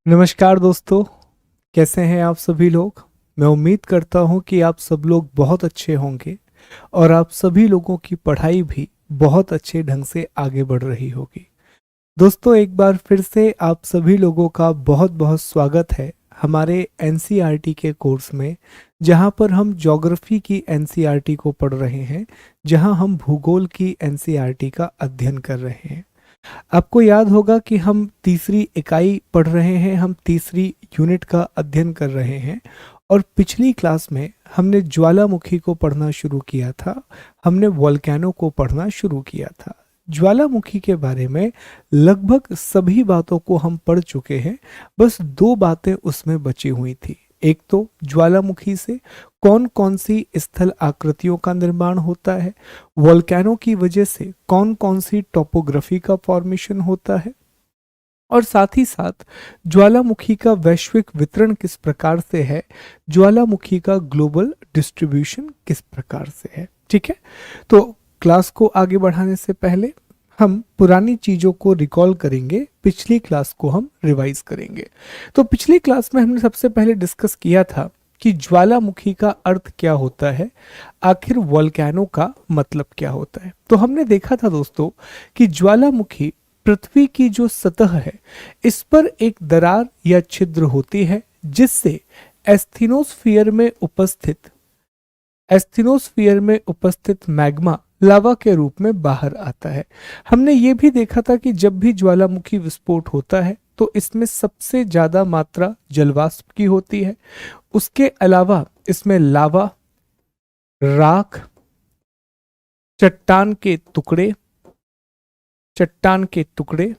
नमस्कार दोस्तों, कैसे हैं आप सभी लोग। मैं उम्मीद करता हूं कि आप सब लोग बहुत अच्छे होंगे और आप सभी लोगों की पढ़ाई भी बहुत अच्छे ढंग से आगे बढ़ रही होगी। दोस्तों, एक बार फिर से आप सभी लोगों का बहुत बहुत स्वागत है हमारे एनसीईआरटी के कोर्स में, जहां पर हम ज्योग्राफी की एनसीईआरटी को पढ़ रहे हैं, जहां हम भूगोल की एनसीईआरटी का अध्ययन कर रहे हैं। आपको याद होगा कि हम तीसरी इकाई पढ़ रहे हैं, हम तीसरी यूनिट का अध्ययन कर रहे हैं और पिछली क्लास में हमने ज्वालामुखी को पढ़ना शुरू किया था, हमने वोल्केनो को पढ़ना शुरू किया था। ज्वालामुखी के बारे में लगभग सभी बातों को हम पढ़ चुके हैं, बस दो बातें उसमें बची हुई थी। एक तो ज्वालामुखी से कौन कौन सी स्थल आकृतियों का निर्माण होता है, वोल्केनो की वजह से कौन कौन सी टोपोग्राफी का फॉर्मेशन होता है, और साथ ही साथ ज्वालामुखी का वैश्विक वितरण किस प्रकार से है, ज्वालामुखी का ग्लोबल डिस्ट्रीब्यूशन किस प्रकार से है। ठीक है, तो क्लास को आगे बढ़ाने से पहले हम पुरानी चीजों को रिकॉल करेंगे, पिछली क्लास को हम रिवाइज करेंगे। तो पिछली क्लास में हमने सबसे पहले डिस्कस किया था कि ज्वालामुखी का अर्थ क्या होता है, आखिर वोल्केनो का मतलब क्या होता है। तो हमने देखा था दोस्तों कि ज्वालामुखी पृथ्वी की जो सतह है, इस पर एक दरार या छिद्र होती है, जिससे एस्थीनोस्फीयर में उपस्थित मैग्मा लावा के रूप में बाहर आता है। हमने ये भी देखा था कि जब भी ज्वालामुखी विस्फोट होता है तो इसमें सबसे ज्यादा मात्रा जलवाष्प की होती है। उसके अलावा इसमें लावा, राख, चट्टान के टुकड़े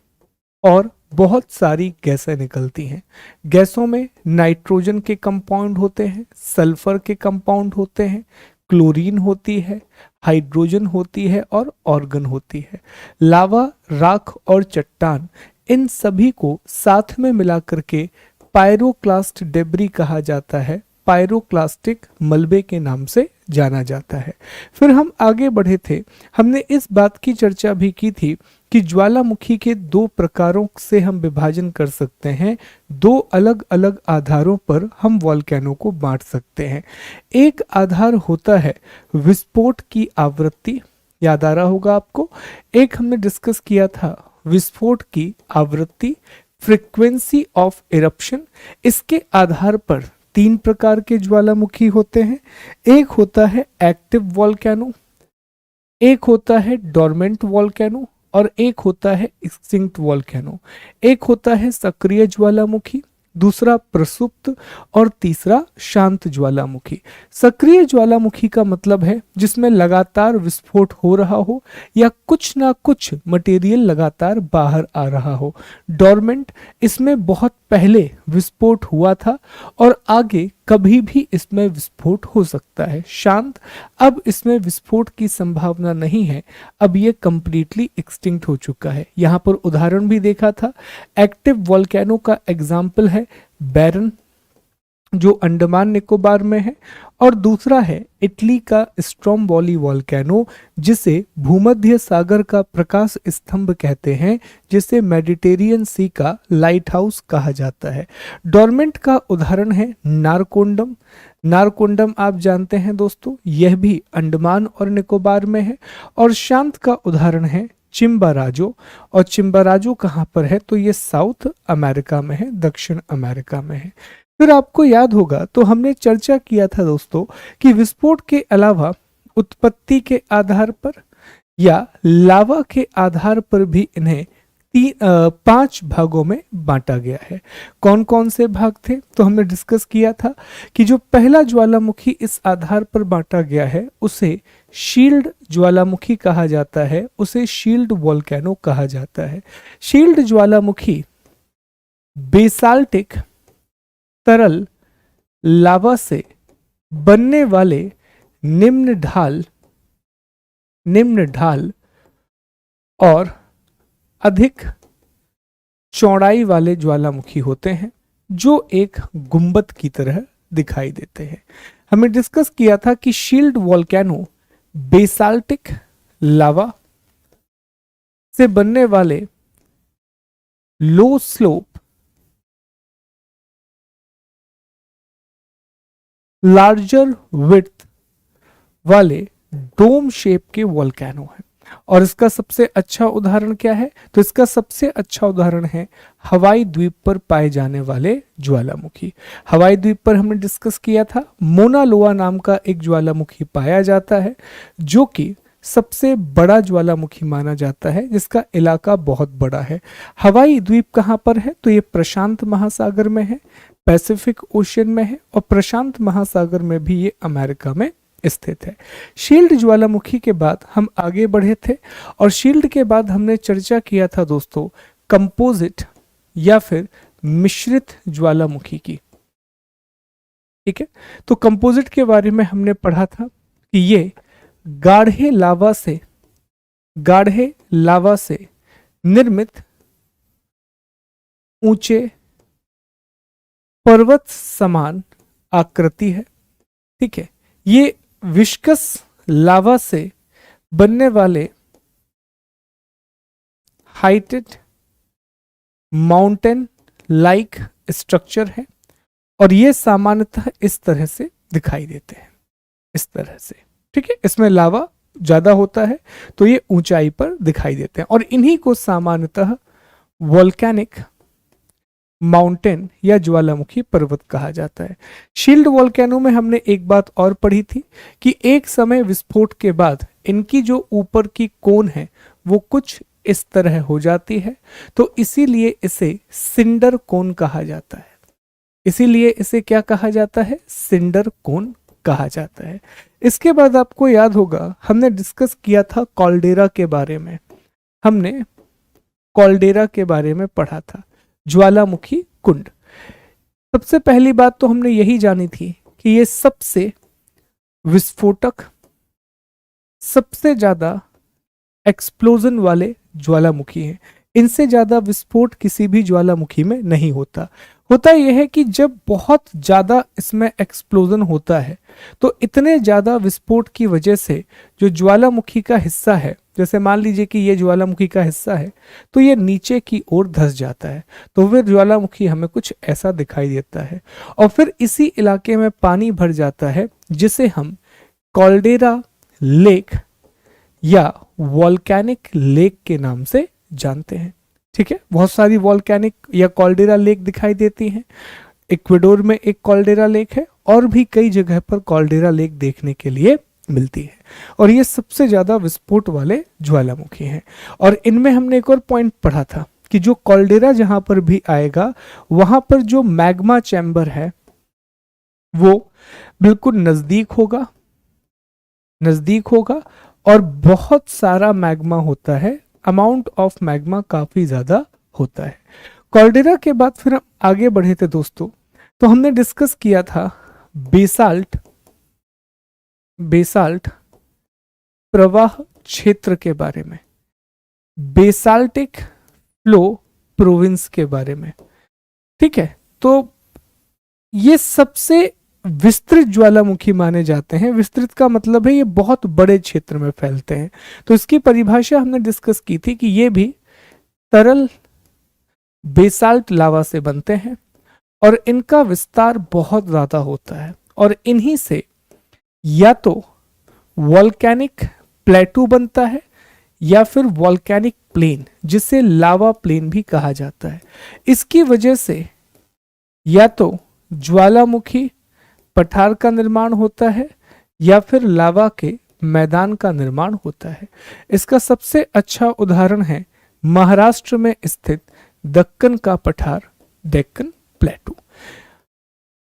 और बहुत सारी गैसें निकलती हैं। गैसों में नाइट्रोजन के कंपाउंड होते हैं, सल्फर के कंपाउंड होते हैं, क्लोरीन होती है, हाइड्रोजन होती है और ऑर्गन होती है। लावा, राख और चट्टान, इन सभी को साथ में मिलाकर के पायरोक्लास्ट डेब्री कहा जाता है, पायरोक्लास्टिक मलबे के नाम से जाना जाता है। फिर हम आगे बढ़े थे, हमने इस बात की चर्चा भी की थी कि ज्वालामुखी के दो प्रकारों से हम विभाजन कर सकते हैं, दो अलग अलग आधारों पर हम वोल्केनो को बांट सकते हैं। एक आधार होता है विस्फोट की आवृत्ति, याद आ रहा होगा आपको। एक हमने डिस्कस किया था विस्फोट की आवृत्ति, फ्रीक्वेंसी ऑफ इरप्शन। इसके आधार पर तीन प्रकार के ज्वालामुखी होते हैं। एक होता है एक्टिव वोल्केनो, एक होता है डोरमेंट वोल्केनो और एक होता है एक्सटिंक्ट वोल्केनो। एक होता है सक्रिय ज्वालामुखी, दूसरा प्रसुप्त और तीसरा शांत ज्वालामुखी। सक्रिय ज्वालामुखी का मतलब है जिसमें लगातार विस्फोट हो रहा हो या कुछ ना कुछ मटेरियल लगातार बाहर आ रहा हो। डोरमेंट, इसमें बहुत पहले विस्फोट हुआ था और आगे कभी भी इसमें विस्फोट हो सकता है। शांत, अब इसमें विस्फोट की संभावना नहीं है, अब ये कंप्लीटली एक्सटिंक्ट हो चुका है। यहां पर उदाहरण भी देखा था। एक्टिव वोल्केनो का एग्जाम्पल है बैरन, जो अंडमान निकोबार में है, और दूसरा है इटली का स्ट्रोम्बोली वोल्केनो, जिसे भूमध्य सागर का प्रकाश स्तंभ कहते हैं, जिसे मेडिटेरियन सी का लाइट हाउस कहा जाता है। डोरमेंट का उदाहरण है नारकोंडम। नारकोंडम आप जानते हैं दोस्तों, यह भी अंडमान और निकोबार में है। और शांत का उदाहरण है चिम्बाराजो। और चिम्बाराजो कहाँ पर है, तो ये साउथ अमेरिका में है, दक्षिण अमेरिका में है। फिर आपको याद होगा तो हमने चर्चा किया था दोस्तों कि विस्फोट के अलावा उत्पत्ति के आधार पर या लावा के आधार पर भी इन्हें पांच भागों में बांटा गया है। कौन कौन से भाग थे, तो हमने डिस्कस किया था कि जो पहला ज्वालामुखी इस आधार पर बांटा गया है उसे शील्ड ज्वालामुखी कहा जाता है, उसे शील्ड वोल्केनो कहा जाता है। शील्ड ज्वालामुखी बेसाल्टिक तरल लावा से बनने वाले निम्न ढाल और अधिक चौड़ाई वाले ज्वालामुखी होते हैं, जो एक गुंबद की तरह दिखाई देते हैं। हमने डिस्कस किया था कि शील्ड वोल्केनो बेसाल्टिक लावा से बनने वाले लो स्लोप लार्जर विड्थ वाले डोम शेप के वोल्केनो हैं। और इसका सबसे अच्छा उदाहरण क्या है? तो इसका सबसे अच्छा उदाहरण है हवाई द्वीप पर पाए जाने वाले ज्वालामुखी। हवाई द्वीप पर हमने डिस्कस किया था, मोना लोआ नाम का एक ज्वालामुखी पाया जाता है, जो कि सबसे बड़ा ज्वालामुखी माना जाता है, जिसका इलाका बहुत बड़ा है। हवाई द्वीप कहाँ पर है? तो ये प्रशांत महासागर में है, पैसिफिक ओशियन में है, और प्रशांत महासागर में भी ये अमेरिका में स्थित है। शील्ड ज्वालामुखी के बाद हम आगे बढ़े थे, और शील्ड के बाद हमने चर्चा किया था दोस्तों कंपोजिट या फिर मिश्रित ज्वालामुखी की। ठीक है, तो कंपोजिट के बारे में हमने पढ़ा था कि ये गाढ़े लावा से निर्मित ऊंचे पर्वत समान आकृति है। ठीक है, ये विस्कस लावा से बनने वाले हाइटेड माउंटेन लाइक स्ट्रक्चर है, और ये सामान्यतः इस तरह से दिखाई देते हैं, इस तरह से। ठीक है, इसमें लावा ज्यादा होता है तो ये ऊंचाई पर दिखाई देते हैं, और इन्हीं को सामान्यतः वोल्केनिक माउंटेन या ज्वालामुखी पर्वत कहा जाता है। शील्ड वोल्केनो में हमने एक बात और पढ़ी थी कि एक समय विस्फोट के बाद इनकी जो ऊपर की कोन है वो कुछ इस तरह हो जाती है, तो इसीलिए इसे सिंडर कोन कहा जाता है। इसीलिए इसे क्या कहा जाता है? सिंडर कोन कहा जाता है। इसके बाद आपको याद होगा हमने डिस्कस किया था कॉल्डेरा के बारे में। हमने कॉल्डेरा के बारे में पढ़ा था, ज्वालामुखी कुंड। सबसे पहली बात तो हमने यही जानी थी कि ये सबसे विस्फोटक, सबसे ज्यादा एक्सप्लोजन वाले ज्वालामुखी हैं। इनसे ज्यादा विस्फोट किसी भी ज्वालामुखी में नहीं होता। होता यह है कि जब बहुत ज्यादा इसमें एक्सप्लोजन होता है तो इतने ज्यादा विस्फोट की वजह से जो ज्वालामुखी का हिस्सा है, जैसे मान लीजिए कि ये ज्वालामुखी का हिस्सा है, तो ये नीचे की ओर धंस जाता है, तो फिर ज्वालामुखी हमें कुछ ऐसा दिखाई देता है, और फिर इसी इलाके में पानी भर जाता है, जिसे हम कॉल्डेरा लेक या वॉल्केनिक लेक के नाम से जानते हैं। ठीक है, बहुत सारी वॉल्केनिक या कॉल्डेरा लेक दिखाई देती हैं। इक्वेडोर में एक कॉल्डेरा लेक है, और भी कई जगह पर कॉल्डेरा लेक देखने के लिए मिलती है, और ये सबसे ज्यादा विस्फोट वाले ज्वालामुखी हैं। और इनमें हमने एक और पॉइंट पढ़ा था कि जो कॉल्डेरा जहां पर भी आएगा वहां पर जो मैग्मा चैम्बर है वो बिल्कुल नजदीक होगा, और बहुत सारा मैग्मा होता है, अमाउंट ऑफ मैग्मा काफी ज्यादा होता है। कॉल्डेरा के बाद फिर हम आगे बढ़े थे दोस्तों, तो हमने डिस्कस किया था बेसाल्ट प्रवाह क्षेत्र के बारे में, बेसाल्टिक फ्लो प्रोविंस के बारे में। ठीक है, तो ये सबसे विस्तृत ज्वालामुखी माने जाते हैं। विस्तृत का मतलब है ये बहुत बड़े क्षेत्र में फैलते हैं। तो इसकी परिभाषा हमने डिस्कस की थी कि ये भी तरल बेसाल्ट लावा से बनते हैं, और इनका विस्तार बहुत ज्यादा होता है, और इन्हीं से या तो वॉल्केनिक प्लेटू बनता है या फिर वॉल्केनिक प्लेन, जिसे लावा प्लेन भी कहा जाता है। इसकी वजह से या तो ज्वालामुखी पठार का निर्माण होता है या फिर लावा के मैदान का निर्माण होता है। इसका सबसे अच्छा उदाहरण है महाराष्ट्र में स्थित दक्कन का पठार, डेक्कन प्लेटू।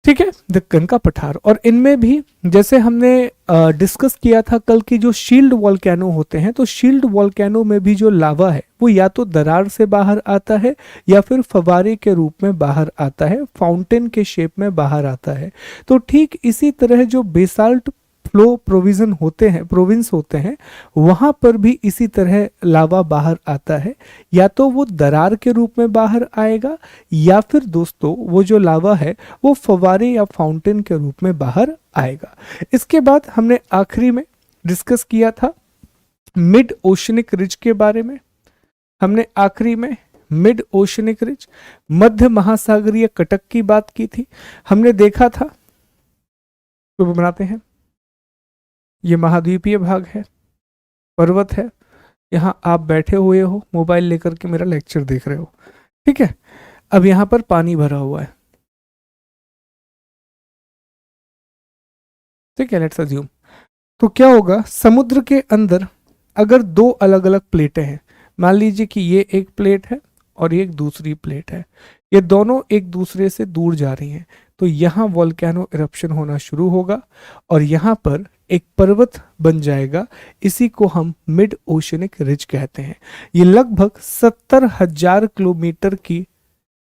ठीक है, दक्कन का पठार। और इनमें भी जैसे हमने डिस्कस किया था कल की, जो शील्ड वॉल्केनो होते हैं, तो शील्ड वॉल्केनो में भी जो लावा है वो या तो दरार से बाहर आता है या फिर फवारे के रूप में बाहर आता है, फाउंटेन के शेप में बाहर आता है। तो ठीक इसी तरह जो बेसाल्ट फ्लो प्रोविंस होते हैं वहां पर भी इसी तरह लावा बाहर आता है, या तो वो दरार के रूप में बाहर आएगा या फिर दोस्तों वो जो लावा है वो फवारे या फाउंटेन के रूप में बाहर आएगा। इसके बाद हमने आखिरी में डिस्कस किया था मिड ओशनिक रिज के बारे में। हमने आखिरी में मिड ओशनिक रिज, मध्य महासागरीय कटक की बात की थी। हमने देखा था तो वो बनाते हैं। ये महाद्वीपीय भाग है, पर्वत है, यहाँ आप बैठे हुए हो मोबाइल लेकर के मेरा लेक्चर देख रहे हो, ठीक है। अब यहाँ पर पानी भरा हुआ है, ठीक है, लेट्स अज्यूम। तो क्या होगा, समुद्र के अंदर अगर दो अलग अलग प्लेटें हैं, मान लीजिए कि ये एक प्लेट है और ये एक दूसरी प्लेट है, ये दोनों एक दूसरे से दूर जा रही हैं, तो यहाँ वोल्केनो इरप्शन होना शुरू होगा और यहाँ पर एक पर्वत बन जाएगा। इसी को हम मिड ओशनिक रिज कहते हैं। ये लगभग 70,000 किलोमीटर की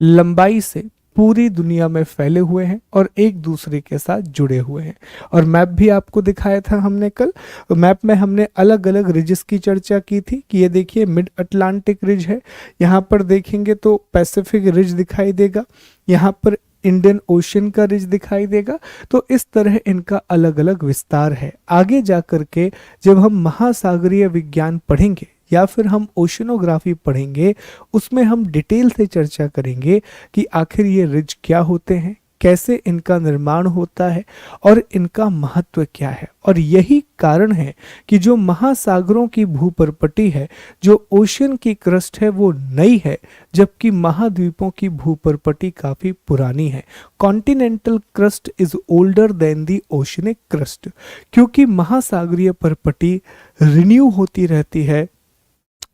लंबाई से पूरी दुनिया में फैले हुए हैं और एक दूसरे के साथ जुड़े हुए हैं। और मैप भी आपको दिखाया था हमने कल। मैप में हमने अलग अलग रिजेस की चर्चा की थी कि ये देखिए मिड अटलांटिक रिज है, यहाँ पर देखेंगे तो पैसिफिक रिज दिखाई देगा, यहाँ पर इंडियन ओशन का रिज दिखाई देगा। तो इस तरह इनका अलग अलग विस्तार है। आगे जाकर के जब हम महासागरीय विज्ञान पढ़ेंगे या फिर हम ओशनोग्राफी पढ़ेंगे, उसमें हम डिटेल से चर्चा करेंगे कि आखिर ये रिज क्या होते हैं, कैसे इनका निर्माण होता है और इनका महत्व क्या है। और यही कारण है कि जो महासागरों की भूपर्पटी है, जो ओशन की क्रस्ट है, वो नई है, जबकि महाद्वीपों की भूपर्पटी काफी पुरानी है। Continental crust is older than the oceanic crust, क्योंकि महासागरीय परपटी रिन्यू होती रहती है,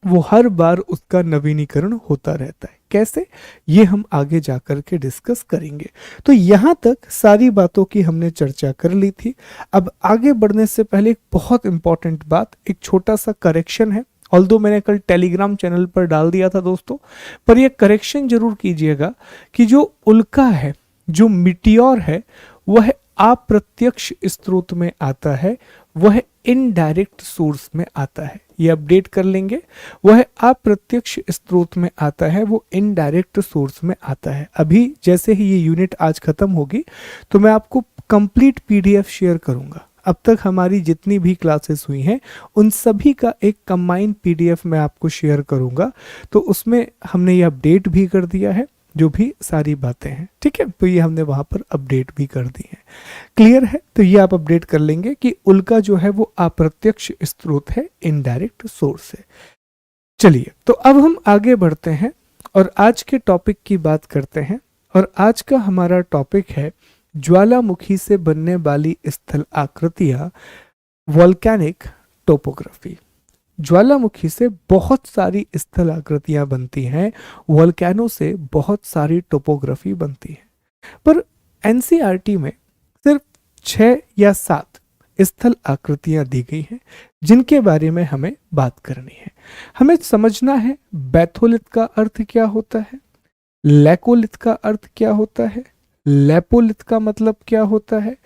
वो हर बार उसका नवीनीकरण होता रहता है। कैसे, ये हम आगे जाकर के डिस्कस करेंगे। तो यहाँ तक सारी बातों की हमने चर्चा कर ली थी। अब आगे बढ़ने से पहले एक बहुत इंपॉर्टेंट बात, एक छोटा सा करेक्शन है। ऑल्दो मैंने कल टेलीग्राम चैनल पर डाल दिया था दोस्तों, पर यह करेक्शन जरूर कीजिएगा कि जो उल्का है, जो मिटियोर है, वह अप्रत्यक्ष स्रोत में आता है, वह इनडायरेक्ट सोर्स में आता है। ये अपडेट कर लेंगे, वह अप्रत्यक्ष स्रोत में आता है, वो इनडायरेक्ट सोर्स में आता है। अभी जैसे ही ये यूनिट आज खत्म होगी तो मैं आपको कंप्लीट पीडीएफ शेयर करूंगा। अब तक हमारी जितनी भी क्लासेस हुई हैं उन सभी का एक कंबाइंड पीडीएफ मैं आपको शेयर करूंगा। तो उसमें हमने ये अपडेट भी कर दिया है जो भी सारी बातें हैं, ठीक है। तो ये हमने वहां पर अपडेट भी कर दी है। क्लियर है, तो ये आप अपडेट कर लेंगे कि उल्का जो है वो अप्रत्यक्ष स्रोत है, इनडायरेक्ट सोर्स है। चलिए, तो अब हम आगे बढ़ते हैं और आज के टॉपिक की बात करते हैं। और आज का हमारा टॉपिक है ज्वालामुखी से बनने वाली स्थल आकृतियां, वोल्केनिक टोपोग्राफी। ज्वालामुखी से बहुत सारी स्थल आकृतियां बनती हैं, वोल्केनो से बहुत सारी टोपोग्राफी बनती है, पर एनसीईआरटी में सिर्फ 6 या 7 स्थल आकृतियां दी गई हैं जिनके बारे में हमें बात करनी है। हमें समझना है बैथोलिथ का अर्थ क्या होता है, लैकोलिथ का अर्थ क्या होता है, लेपोलिथ का मतलब क्या होता है,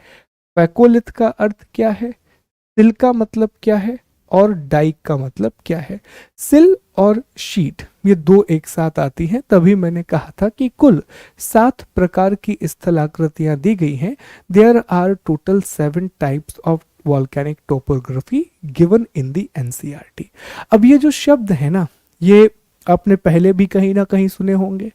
पैकोलिथ का अर्थ क्या है, सिल का मतलब क्या है और डाइक का मतलब क्या है। सिल और शीट ये दो एक साथ आती हैं, तभी मैंने कहा था कि कुल 7 प्रकार की स्थलाकृतियां दी गई हैं। There are total 7 types of volcanic topography given in the NCERT. अब ये जो शब्द है ना, ये आपने पहले भी कहीं ना कहीं सुने होंगे,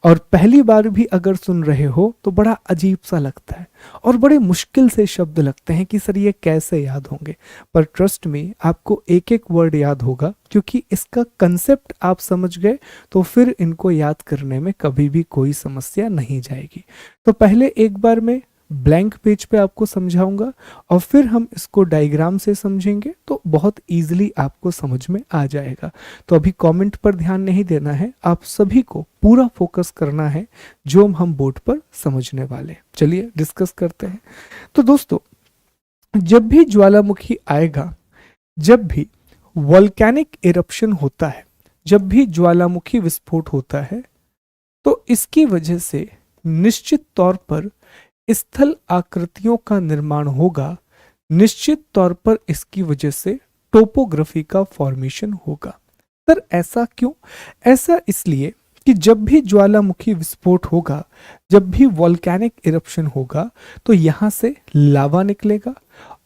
और पहली बार भी अगर सुन रहे हो तो बड़ा अजीब सा लगता है और बड़े मुश्किल से शब्द लगते हैं कि सर ये कैसे याद होंगे। पर ट्रस्ट में आपको एक एक वर्ड याद होगा, क्योंकि इसका कंसेप्ट आप समझ गए तो फिर इनको याद करने में कभी भी कोई समस्या नहीं जाएगी। तो पहले एक बार मैं ब्लैंक पेज पे आपको समझाऊंगा और फिर हम इसको डायग्राम से समझेंगे तो बहुत इजीली आपको समझ में आ जाएगा। तो अभी कमेंट पर ध्यान नहीं देना है, आप सभी को पूरा फोकस करना है जो हम बोर्ड पर समझने वाले। चलिए डिस्कस करते हैं। तो दोस्तों, जब भी ज्वालामुखी आएगा, जब भी वोल्केनिक इरप्शन होता है, जब भी ज्वालामुखी विस्फोट होता है, तो इसकी वजह से निश्चित तौर पर स्थल आकृतियों का निर्माण होगा, निश्चित तौर पर इसकी वजह से टोपोग्राफी का फॉर्मेशन होगा। सर ऐसा क्यों? ऐसा इसलिए कि जब भी ज्वालामुखी विस्फोट होगा, जब भी वोल्केनिक इरप्शन होगा, तो यहाँ से लावा निकलेगा।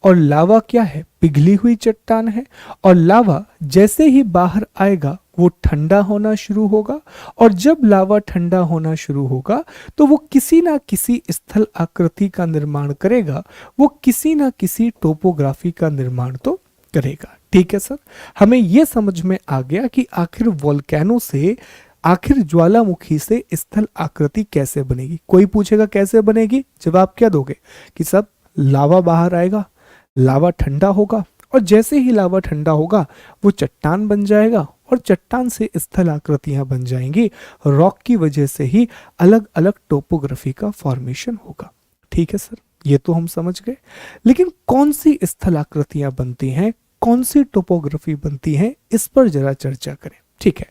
और लावा क्या है? पिघली हुई चट्टान है। और लावा जैसे ही बाहर आएगा वो ठंडा होना शुरू होगा, और जब लावा ठंडा होना शुरू होगा तो वो किसी ना किसी स्थल आकृति का निर्माण करेगा, वो किसी ना किसी टोपोग्राफी का निर्माण तो करेगा। ठीक है सर, हमें यह समझ में आ गया कि आखिर वोल्केनो से, आखिर ज्वालामुखी से स्थल आकृति कैसे बनेगी। कोई पूछेगा कैसे बनेगी, जवाब क्या दोगे कि सब लावा बाहर आएगा, लावा ठंडा होगा, और जैसे ही लावा ठंडा होगा वो चट्टान बन जाएगा, और चट्टान से स्थल आकृतियां बन जाएंगी। रॉक की वजह से ही अलग अलग टोपोग्राफी का फॉर्मेशन होगा। ठीक है सर, ये तो हम समझ गए, लेकिन कौन सी स्थल आकृतियां बनती हैं, कौन सी टोपोग्राफी बनती है, इस पर जरा चर्चा करें। ठीक है,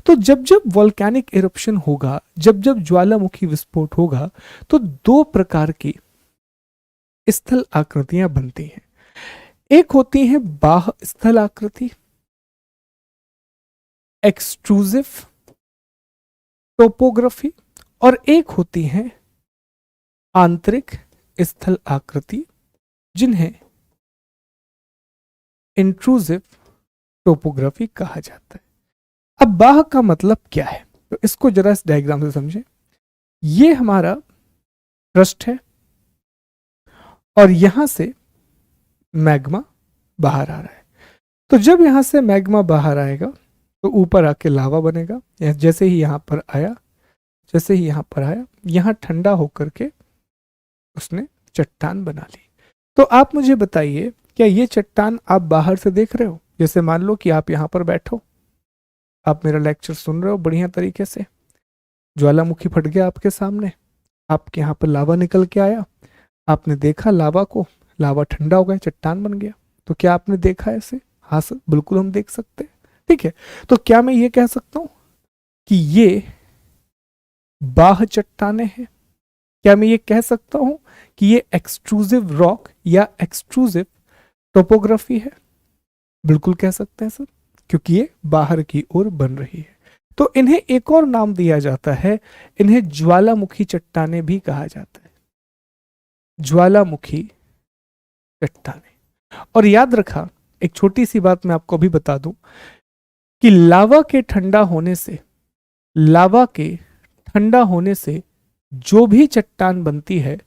तो जब जब वोल्केनिक इरप्शन होगा, जब जब ज्वालामुखी विस्फोट होगा, तो दो प्रकार की स्थल आकृतियां बनती हैं। एक होती है बाह्य स्थल आकृति, एक्सट्रूसिव टोपोग्राफी, और एक होती है आंतरिक स्थल आकृति, जिन्हें इंट्रूसिव टोपोग्राफी कहा जाता है। अब बाह्य का मतलब क्या है, तो इसको जरा इस डायग्राम से समझें। ये हमारा क्रस्ट है, और यहां से मैग्मा बाहर आ रहा है। तो जब यहां से मैग्मा बाहर आएगा तो ऊपर आके लावा बनेगा। जैसे ही यहां पर आया, जैसे ही यहां पर आया, यहां ठंडा होकर के उसने चट्टान बना ली। तो आप मुझे बताइए, क्या ये चट्टान आप बाहर से देख रहे हो? जैसे मान लो कि आप यहां पर बैठो, आप मेरा लेक्चर सुन रहे हो बढ़िया तरीके से, ज्वालामुखी फट गया आपके सामने, आपके यहाँ पर लावा निकल के आया, आपने देखा लावा को, लावा ठंडा हो गया, चट्टान बन गया। तो क्या आपने देखा ऐसे? हाँ सर, बिल्कुल हम देख सकते हैं। ठीक है, तो क्या मैं ये कह सकता हूं कि ये बाह्य चट्टानें हैं? क्या मैं ये कह सकता हूं कि ये एक्सट्रूसिव रॉक या एक्सट्रूसिव टोपोग्राफी है? बिल्कुल कह सकते हैं सर, क्योंकि ये बाहर की ओर बन रही है। तो इन्हें एक और नाम दिया जाता है, इन्हें ज्वालामुखी चट्टानें भी कहा जाता है, ज्वालामुखी चट्टानें। और याद रखा, एक छोटी सी बात मैं आपको अभी बता दूं कि लावा के ठंडा होने से, लावा के ठंडा होने से जो भी चट्टान बनती है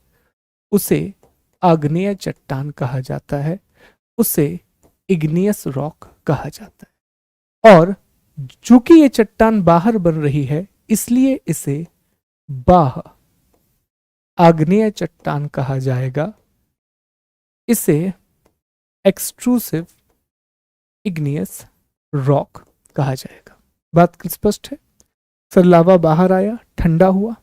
उसे आग्नेय चट्टान कहा जाता है, उसे इग्नियस रॉक कहा जाता है। और चूंकि ये चट्टान बाहर बन रही है, इसलिए इसे बाह्य आग्नेय चट्टान कहा जाएगा, इसे एक्सट्रूसिव इग्नियस रॉक कहा जाएगा। बात स्पष्ट है सर? लावा बाहर आया, ठंडा हुआ,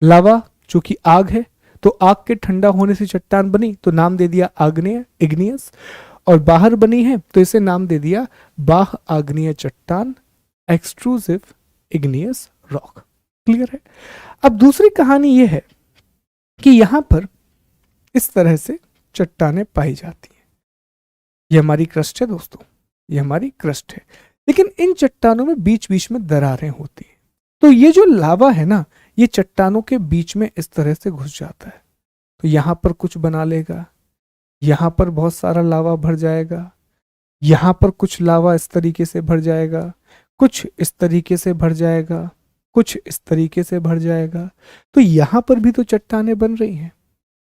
लावा चूंकि आग है तो आग के ठंडा होने से चट्टान बनी, तो नाम दे दिया आग्नेय, इग्नियस, और बाहर बनी है तो इसे नाम दे दिया बाह्य आग्नेय चट्टान, एक्सट्रूसिव इग्नियस रॉक। क्लियर है? अब दूसरी कहानी यह है कि यहां पर इस तरह से चट्टानें पाई जाती हैं। ये हमारी क्रस्ट है दोस्तों, ये हमारी क्रस्ट है, लेकिन इन चट्टानों में बीच बीच में दरारें होती हैं। तो ये जो लावा है ना, ये चट्टानों के बीच में इस तरह से घुस जाता है। तो यहां पर कुछ बना लेगा, यहां पर बहुत सारा लावा भर जाएगा, यहां पर कुछ लावा इस तरीके से भर जाएगा, कुछ इस तरीके से भर जाएगा, कुछ इस तरीके से भर जाएगा। तो यहां पर भी तो चट्टानें बन रही हैं।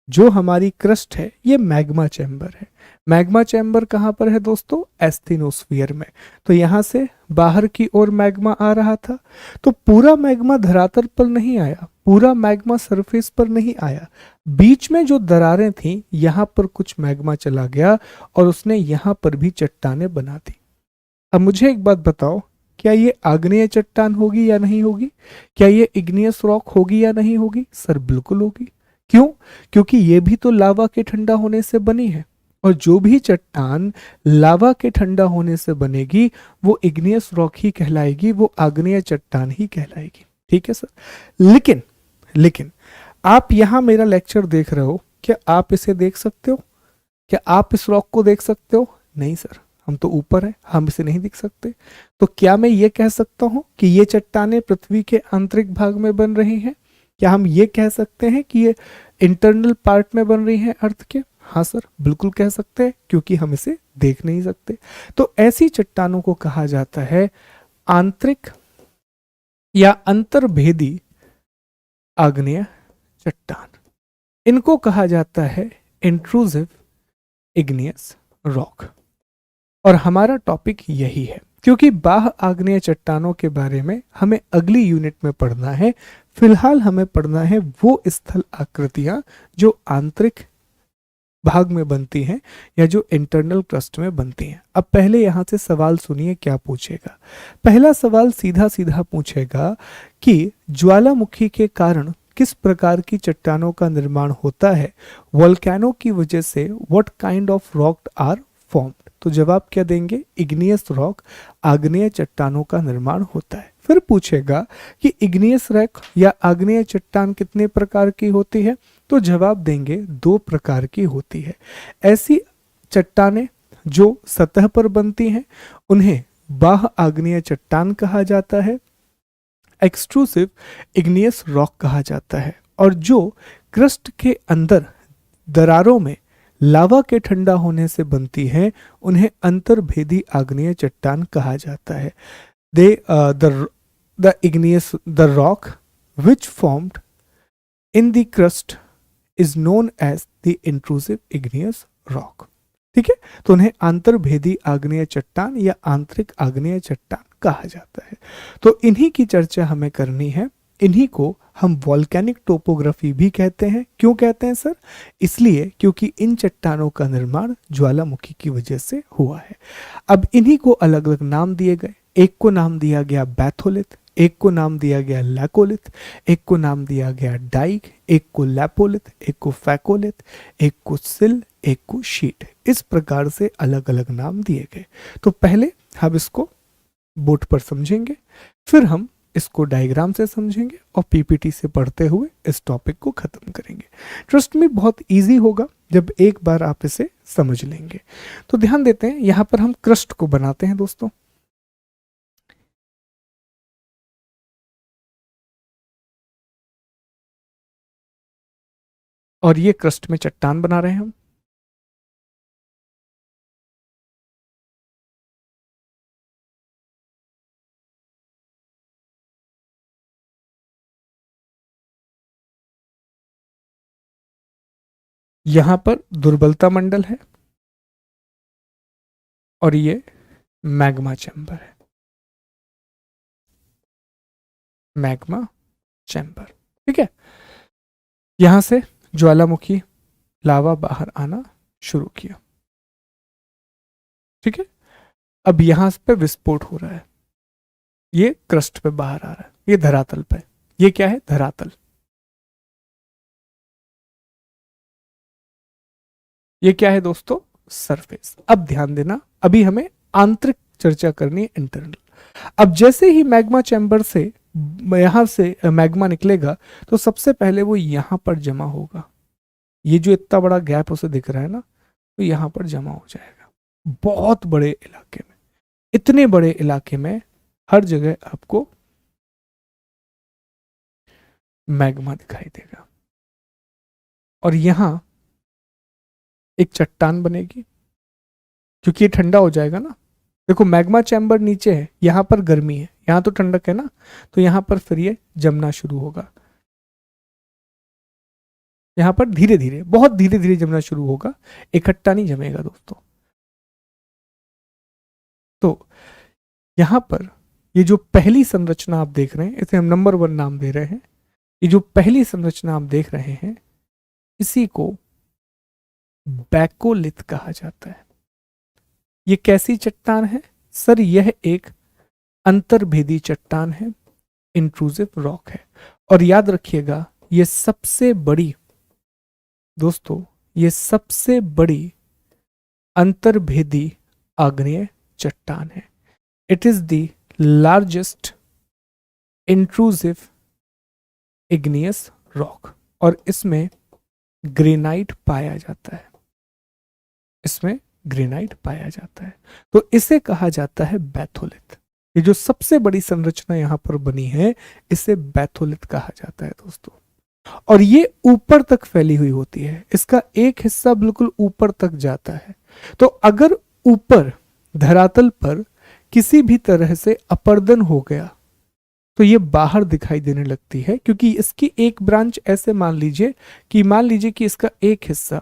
जो हमारी क्रस्ट है ये मैग्मा चैम्बर है। मैग्मा चैम्बर कहां पर है दोस्तों? एस्थेनोस्फीयर में। तो यहां से बाहर की ओर मैग्मा आ रहा था, तो पूरा मैग्मा धरातल पर नहीं आया, पूरा मैग्मा सरफेस पर नहीं आया, बीच में जो दरारें थीं यहां पर कुछ मैग्मा चला गया और उसने यहां पर भी चट्टानें बना दी। अब मुझे एक बात बताओ, क्या ये आग्नेय चट्टान होगी या नहीं होगी? क्या ये इग्नियस रॉक होगी या नहीं होगी? सर बिल्कुल होगी। क्यों? क्योंकि ये भी तो लावा के ठंडा होने से बनी है, और जो भी चट्टान लावा के ठंडा होने से बनेगी वो इग्नियस रॉक ही कहलाएगी, वो आग्नेय चट्टान ही कहलाएगी। ठीक है सर? लेकिन आप यहां मेरा लेक्चर देख रहे हो, क्या आप इसे देख सकते हो? क्या आप इस रॉक को देख सकते हो? नहीं सर, हम तो ऊपर हैं, हम इसे नहीं देख सकते। तो क्या मैं ये कह सकता हूं कि ये चट्टानें पृथ्वी के आंतरिक भाग में बन रही हैं? क्या हम ये कह सकते हैं कि ये इंटरनल पार्ट में बन रही हैं अर्थ के? हाँ सर, बिल्कुल कह सकते हैं, क्योंकि हम इसे देख नहीं सकते। तो ऐसी चट्टानों को कहा जाता है आंतरिक या अंतर्भेदी आग्नेय चट्टान, इनको कहा जाता है इंट्रूसिव इग्नियस रॉक। और हमारा टॉपिक यही है, क्योंकि बाह्य आग्नेय चट्टानों के बारे में हमें अगली यूनिट में पढ़ना है। फिलहाल हमें पढ़ना है वो स्थल आकृतियां जो आंतरिक भाग में बनती हैं या जो इंटरनल क्रस्ट में बनती हैं। अब पहले यहां से सवाल सुनिए क्या पूछेगा। पहला सवाल सीधा सीधा पूछेगा कि ज्वालामुखी के कारण किस प्रकार की चट्टानों का निर्माण होता है, वोल्केनो की वजह से what kind of rock are formed. तो जवाब क्या देंगे, इग्नियस रॉक, आग्नेय चट्टानों का निर्माण होता है। फिर पूछेगा कि इग्नियस रॉक या आग्नेय चट्टान कितने प्रकार की होती है, तो जवाब देंगे 2 प्रकार की होती है। ऐसी चट्टानें जो सतह पर बनती हैं उन्हें बाह्य आग्नेय चट्टान कहा जाता है, एक्सट्रूसिव इग्नियस रॉक कहा जाता है। और जो क्रस्ट के अंदर दरारों में लावा के ठंडा होने से बनती है उन्हें अंतर्भेदी आग्नेय चट्टान कहा जाता है। The rock which formed in the crust is known as the intrusive igneous rock। ठीक है, तो उन्हें अंतर्भेदी आग्नेय चट्टान या आंतरिक आग्नेय चट्टान कहा जाता है। तो इन्हीं की चर्चा हमें करनी है। इन्हीं को हम वॉल्केनिक टोपोग्राफी भी कहते हैं। क्यों कहते हैं सर? इसलिए क्योंकि इन चट्टानों का निर्माण ज्वालामुखी की वजह से हुआ है। अब इन्हीं को अलग अलग नाम दिए गए। एक को नाम दिया गया बैथोलिथ, एक को नाम दिया गया लैकोलिथ, एक को नाम दिया गया डाइक, एक को लैपोलिथ, एक को फैकोलिथ, एक को सिल, एक को शीट। इस प्रकार से अलग अलग नाम दिए गए। तो पहले हम इसको बोर्ड पर समझेंगे, फिर हम इसको डायग्राम से समझेंगे और पीपीटी से पढ़ते हुए इस टॉपिक को खत्म करेंगे। ट्रस्ट में बहुत इजी होगा जब एक बार आप इसे समझ लेंगे। तो ध्यान देते हैं, यहां पर हम क्रस्ट को बनाते हैं दोस्तों। और ये क्रस्ट में चट्टान बना रहे हैं हम। यहां पर दुर्बलता मंडल है और ये मैग्मा चैम्बर है, मैग्मा चैम्बर। ठीक है, यहां से ज्वालामुखी लावा बाहर आना शुरू किया। ठीक है, अब यहां पे विस्फोट हो रहा है, ये क्रस्ट पे बाहर आ रहा है, ये धरातल पे। ये क्या है? धरातल। ये क्या है दोस्तों? सरफेस। अब ध्यान देना, अभी हमें आंतरिक चर्चा करनी है, इंटरनल। अब जैसे ही मैग्मा चैम्बर से यहां से मैग्मा निकलेगा तो सबसे पहले वो यहां पर जमा होगा। ये जो इतना बड़ा गैप उसे दिख रहा है ना, तो यहां पर जमा हो जाएगा। बहुत बड़े इलाके में, इतने बड़े इलाके में हर जगह आपको मैग्मा दिखाई देगा। और यहां एक चट्टान बनेगी, क्योंकि ये ठंडा हो जाएगा ना। देखो मैग्मा चैम्बर नीचे है, यहां पर गर्मी है, यहां तो ठंडक है ना, तो यहां पर फिर ये जमना शुरू होगा। यहां पर धीरे धीरे, बहुत धीरे धीरे जमना शुरू होगा, इकट्ठा नहीं जमेगा दोस्तों। तो यहां पर ये जो पहली संरचना आप देख रहे हैं, इसे हम नंबर 1 नाम दे रहे हैं। ये जो पहली संरचना आप देख रहे हैं, इसी को बैकोलिथ कहा जाता है। ये कैसी चट्टान है सर? यह एक अंतर्भेदी चट्टान है, इंट्रूसिव रॉक है। और याद रखिएगा, ये सबसे बड़ी दोस्तों, ये सबसे बड़ी अंतर्भेदी आग्नेय चट्टान है। It is the largest intrusive igneous rock. और इसमें ग्रेनाइट पाया जाता है, इसमें ग्रेनाइट पाया जाता है। तो इसे कहा जाता है बैथोलिथ। ये जो सबसे बड़ी संरचना यहां पर बनी है, इसे बैथोलिथ कहा जाता है दोस्तों। और ये ऊपर तक फैली हुई होती है, इसका एक हिस्सा बिल्कुल ऊपर तक जाता है। तो अगर ऊपर धरातल पर किसी भी तरह से अपर्दन हो गया तो ये बाहर दिखाई देने लगती है, क्योंकि इसकी एक ब्रांच ऐसे मान लीजिए कि इसका एक हिस्सा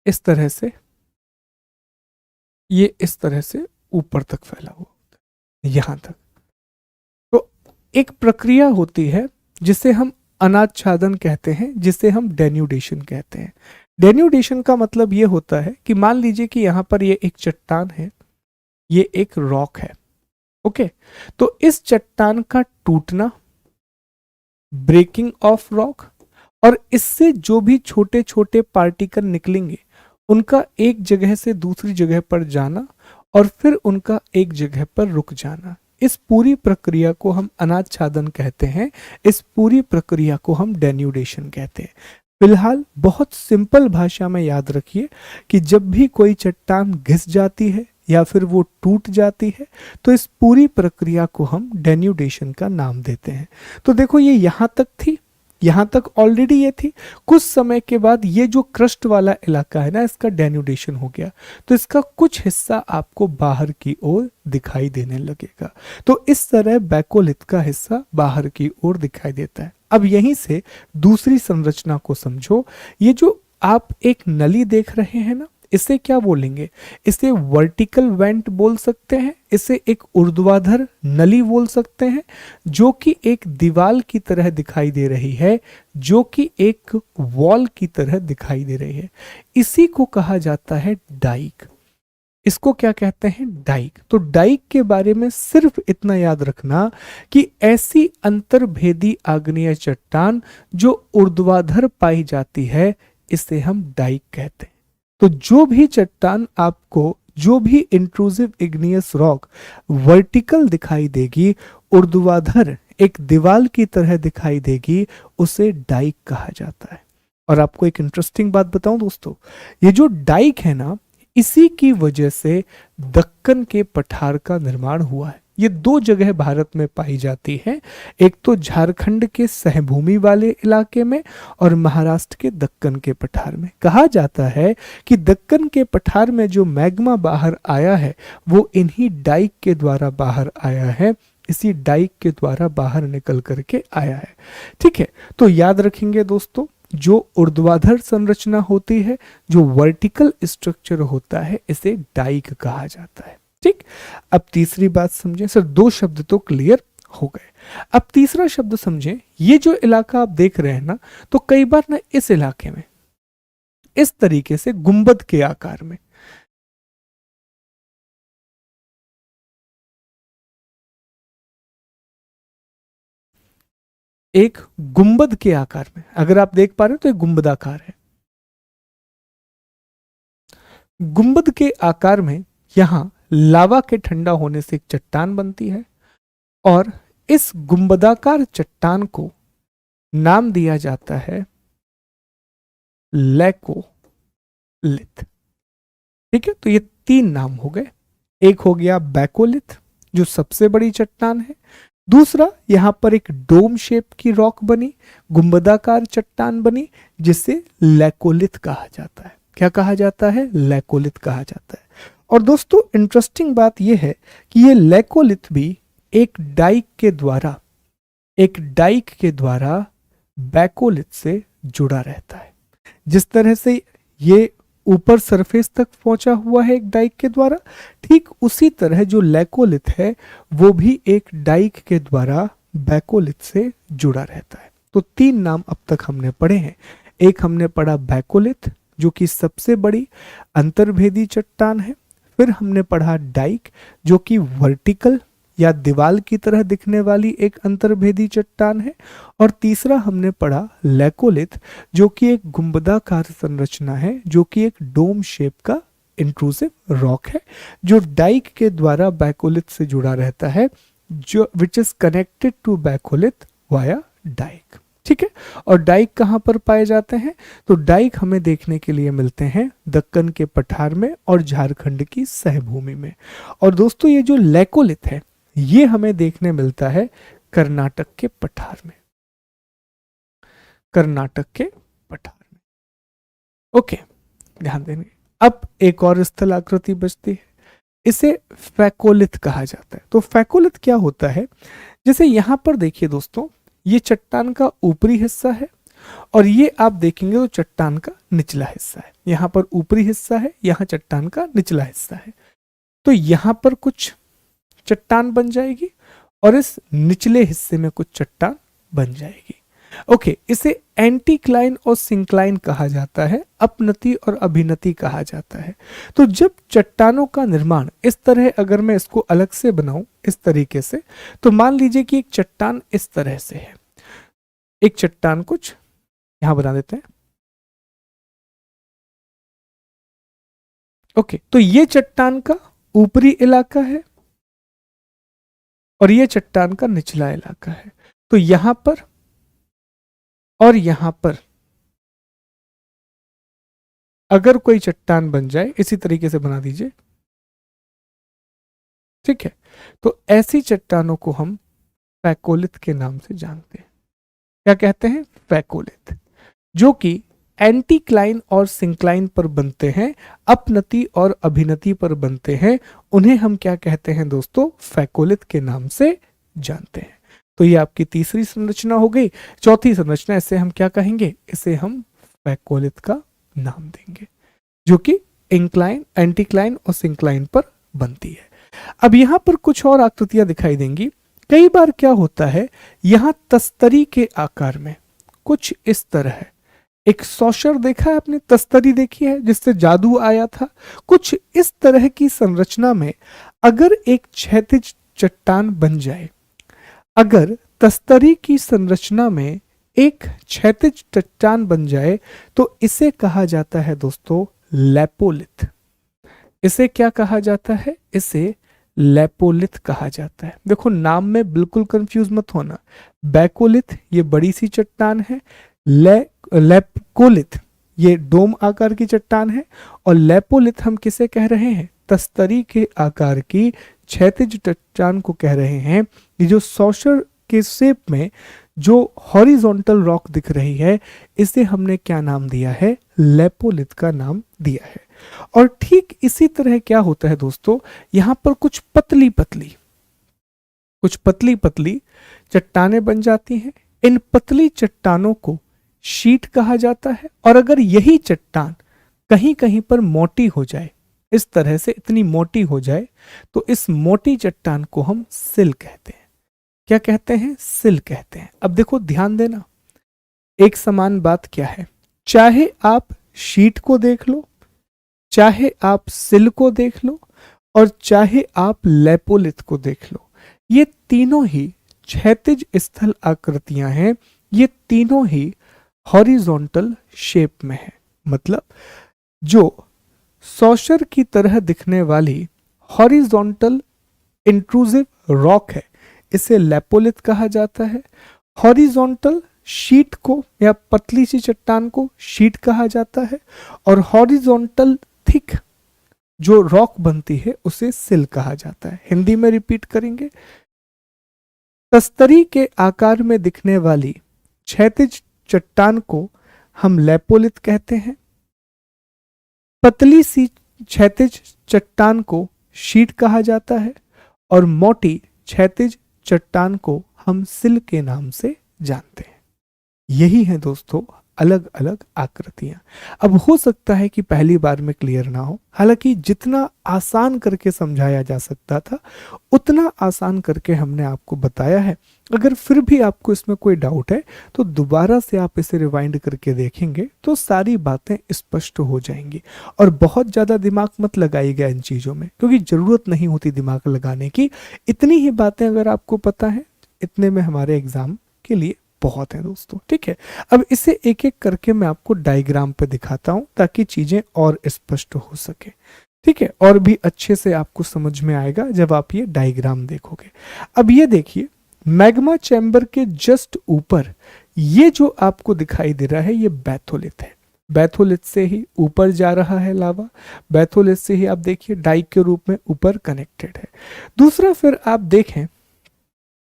इस तरह से, ये इस तरह से ऊपर तक फैला हुआ यहां तक। तो एक प्रक्रिया होती है जिसे हम अनाच्छादन कहते हैं, जिसे हम डेन्यूडेशन कहते हैं। डेन्यूडेशन का मतलब ये होता है कि मान लीजिए कि यहां पर ये एक चट्टान है, ये एक रॉक है, ओके। तो इस चट्टान का टूटना, ब्रेकिंग ऑफ रॉक, और इससे जो भी छोटे छोटे पार्टिकल निकलेंगे उनका एक जगह से दूसरी जगह पर जाना और फिर उनका एक जगह पर रुक जाना, इस पूरी प्रक्रिया को हम अनाच्छादन कहते हैं। इस पूरी प्रक्रिया को हम डेन्यूडेशन कहते हैं। फिलहाल बहुत सिंपल भाषा में याद रखिए कि जब भी कोई चट्टान घिस जाती है या फिर वो टूट जाती है तो इस पूरी प्रक्रिया को हम डेन्यूडेशन का नाम देते हैं। तो देखो ये यहां तक थी, यहां तक ऑलरेडी ये थी, कुछ समय के बाद ये जो क्रस्ट वाला इलाका है ना, इसका डेन्यूडेशन हो गया, तो इसका कुछ हिस्सा आपको बाहर की ओर दिखाई देने लगेगा। तो इस तरह बैकोलिथ का हिस्सा बाहर की ओर दिखाई देता है। अब यहीं से दूसरी संरचना को समझो। ये जो आप एक नली देख रहे हैं ना, इसे क्या बोलेंगे? इसे वर्टिकल वेंट बोल सकते हैं, इसे एक ऊर्ध्वाधर नली बोल सकते हैं, जो कि एक दीवाल की तरह दिखाई दे रही है, जो कि एक वॉल की तरह दिखाई दे रही है। इसी को कहा जाता है डाइक। इसको क्या कहते हैं? डाइक। तो डाइक के बारे में सिर्फ इतना याद रखना कि ऐसी अंतर्भेदी आग्नेय चट्टान जो ऊर्ध्वाधर पाई जाती है, इसे हम डाइक कहते हैं। तो जो भी चट्टान आपको, जो भी इंट्रूसिव इग्नियस रॉक वर्टिकल दिखाई देगी, ऊर्ध्वाधर एक दीवाल की तरह दिखाई देगी, उसे डाइक कहा जाता है। और आपको एक इंटरेस्टिंग बात बताऊं दोस्तों, ये जो डाइक है ना, इसी की वजह से दक्कन के पठार का निर्माण हुआ है। ये दो जगह भारत में पाई जाती है, एक तो झारखंड के सहभूमि वाले इलाके में और महाराष्ट्र के दक्कन के पठार में। कहा जाता है कि दक्कन के पठार में जो मैग्मा बाहर आया है वो इन्हीं डाइक के द्वारा बाहर आया है, इसी डाइक के द्वारा बाहर निकल करके आया है। ठीक है, तो याद रखेंगे दोस्तों, जो ऊर्ध्वाधर संरचना होती है, जो वर्टिकल स्ट्रक्चर होता है, इसे डाइक कहा जाता है। ठीक, अब तीसरी बात समझें। सर दो शब्द तो क्लियर हो गए, अब तीसरा शब्द समझें। ये जो इलाका आप देख रहे हैं ना, तो कई बार ना इस इलाके में इस तरीके से गुंबद के आकार में, एक गुंबद के आकार में, अगर आप देख पा रहे हो तो एक गुंबदाकार है। गुंबद के आकार में यहां लावा के ठंडा होने से एक चट्टान बनती है और इस गुंबदाकार चट्टान को नाम दिया जाता है लैकोलिथ। ठीक है, तो ये तीन नाम हो गए। एक हो गया बैकोलिथ, जो सबसे बड़ी चट्टान है। दूसरा, यहां पर एक डोम शेप की रॉक बनी, गुंबदाकार चट्टान बनी, जिसे लैकोलिथ कहा जाता है। क्या कहा जाता है? लैकोलिथ कहा जाता है। और दोस्तों इंटरेस्टिंग बात यह है कि ये लैकोलिथ भी एक डाइक के द्वारा बैकोलिथ से जुड़ा रहता है। जिस तरह से ये ऊपर सरफेस तक पहुंचा हुआ है एक डाइक के द्वारा, ठीक उसी तरह जो लैकोलिथ है वो भी एक डाइक के द्वारा बैकोलिथ से जुड़ा रहता है। तो तीन नाम अब तक हमने पढ़े हैं। एक हमने पढ़ा बैकोलिथ, जो कि सबसे बड़ी अंतर्भेदी चट्टान है। फिर हमने पढ़ा डाइक, जो कि वर्टिकल या दीवाल की तरह दिखने वाली एक अंतर्भेदी चट्टान है। और तीसरा हमने पढ़ा लैकोलिथ, जो कि एक गुंबदाकार संरचना है, जो कि एक डोम शेप का इंट्रूसिव रॉक है, जो डाइक के द्वारा बैकोलिथ से जुड़ा रहता है, जो which is connected to batholith via dyke. ठीक है, और डाइक कहां पर पाए जाते हैं? तो डाइक हमें देखने के लिए मिलते हैं दक्कन के पठार में और झारखंड की सहभूमि में। और दोस्तों ये जो लैकोलिथ है, ये हमें देखने मिलता है कर्नाटक के पठार में, कर्नाटक के पठार में। ओके, ध्यान देंगे। अब एक और स्थलाकृति बचती है, इसे फैकोलिथ कहा जाता है। तो फैकोलिथ क्या होता है, जैसे यहां पर देखिए दोस्तों, ये चट्टान का ऊपरी हिस्सा है और ये आप देखेंगे तो चट्टान का निचला हिस्सा है। यहां पर ऊपरी हिस्सा है, यहां चट्टान का निचला हिस्सा है। तो यहां पर कुछ चट्टान बन जाएगी और इस निचले हिस्से में कुछ चट्टान बन जाएगी। ओके, इसे एंटीक्लाइन और सिंक्लाइन कहा जाता है, अपनति और अभिनति कहा जाता है। तो जब चट्टानों का निर्माण इस तरह, अगर मैं इसको अलग से बनाऊं इस तरीके से, तो मान लीजिए कि एक चट्टान इस तरह से है, एक चट्टान कुछ यहां बना देते हैं। ओके, तो ये चट्टान का ऊपरी इलाका है और ये चट्टान का निचला इलाका है। तो यहां पर और यहां पर अगर कोई चट्टान बन जाए, इसी तरीके से बना दीजिए, ठीक है। तो ऐसी चट्टानों को हम फैकोलिथ के नाम से जानते हैं। क्या कहते हैं? फैकोलिथ, जो कि एंटीक्लाइन और सिंक्लाइन पर बनते हैं, अपनति और अभिनति पर बनते हैं। उन्हें हम क्या कहते हैं दोस्तों? फैकोलिथ के नाम से जानते हैं। तो ये आपकी तीसरी संरचना हो गई। चौथी संरचना, इसे हम क्या कहेंगे? इसे हम फैकोलिथ का नाम देंगे, जो कि इंक्लाइन, एंटीक्लाइन और सिंक्लाइन पर बनती है। अब यहां पर कुछ और आकृतियां दिखाई देंगी। कई बार क्या होता है, यहां तस्तरी के आकार में कुछ इस तरह है। एक सॉशर देखा है आपने? तस्तरी देखी है जिससे जादू आया था? कुछ इस तरह की संरचना में अगर एक क्षैतिज चट्टान बन जाए, अगर तस्तरी की संरचना में एक क्षैतिज चट्टान बन जाए, तो इसे कहा जाता है दोस्तों लैपोलिथ। इसे क्या कहा जाता है? इसे लैपोलिथ कहा जाता है। देखो, नाम में बिल्कुल कंफ्यूज मत होना। बैकोलिथ ये बड़ी सी चट्टान है, लैपोलिथ ये डोम आकार की चट्टान है, और लैपोलिथ हम किसे कह रहे हैं? तस्तरी के आकार की क्षैतिज चट्टान को कह रहे हैं। ये जो सॉशर के शेप में जो हॉरिजॉन्टल रॉक दिख रही है, इसे हमने क्या नाम दिया है? लैपोलिथ का नाम दिया है। और ठीक इसी तरह क्या होता है दोस्तों, यहां पर कुछ पतली पतली चट्टानें बन जाती हैं। इन पतली चट्टानों को शीट कहा जाता है। और अगर यही चट्टान कहीं कहीं पर मोटी हो जाए, इस तरह से इतनी मोटी हो जाए, तो इस मोटी चट्टान को हम सिल कहते हैं। क्या कहते हैं? सिल कहते हैं। अब देखो, ध्यान देना, एक समान बात क्या है, चाहे आप शीट को देख लो, चाहे आप सिल को देख लो, और चाहे आप लैपोलिथ को देख लो, ये तीनों ही क्षैतिज स्थल आकृतियां हैं। ये तीनों ही हॉरिजॉन्टल शेप में है। मतलब जो सॉशर की तरह दिखने वाली हॉरिजॉन्टल इंट्रूसिव रॉक है, इसे लैपोलिथ कहा जाता है। हॉरिजॉन्टल शीट को या पतली सी चट्टान को शीट कहा जाता है, और हॉरिजॉन्टल थिक जो रॉक बनती है उसे सिल कहा जाता है। हिंदी में रिपीट करेंगे, तस्तरी के आकार में दिखने वाली क्षैतिज चट्टान को हम लैपोलिथ कहते हैं। पतली सी क्षैतिज चट्टान को शीट कहा जाता है, और मोटी क्षैतिज चट्टान को हम सिल के नाम से जानते हैं। यही है दोस्तों अलग अलग आकृतियां। अब हो सकता है कि पहली बार में क्लियर ना हो, हालांकि जितना आसान करके समझाया जा सकता था उतना आसान करके हमने आपको बताया है। अगर फिर भी आपको इसमें कोई डाउट है तो दोबारा से आप इसे रिवाइंड करके देखेंगे तो सारी बातें स्पष्ट हो जाएंगी। और बहुत ज़्यादा दिमाग मत लगाइएगा इन चीज़ों में, क्योंकि ज़रूरत नहीं होती दिमाग लगाने की। इतनी ही बातें अगर आपको पता है, इतने में हमारे एग्जाम के लिए बहुत है दोस्तों। ठीक है, अब इसे एक एक करके मैं आपको डायग्राम पे दिखाता हूं ताकि चीजें और स्पष्ट हो सके। ठीक है, और भी अच्छे से आपको समझ में आएगा जब आप ये डायग्राम देखोगे। अब ये देखिए, मैग्मा चैम्बर के जस्ट ऊपर ये जो आपको दिखाई दे रहा है ये बैथोलिथ है। बैथोलिथ से ही ऊपर जा रहा है लावा, बैथोलिथ से ही आप देखिए डाइक के रूप में ऊपर कनेक्टेड है। दूसरा, फिर आप देखें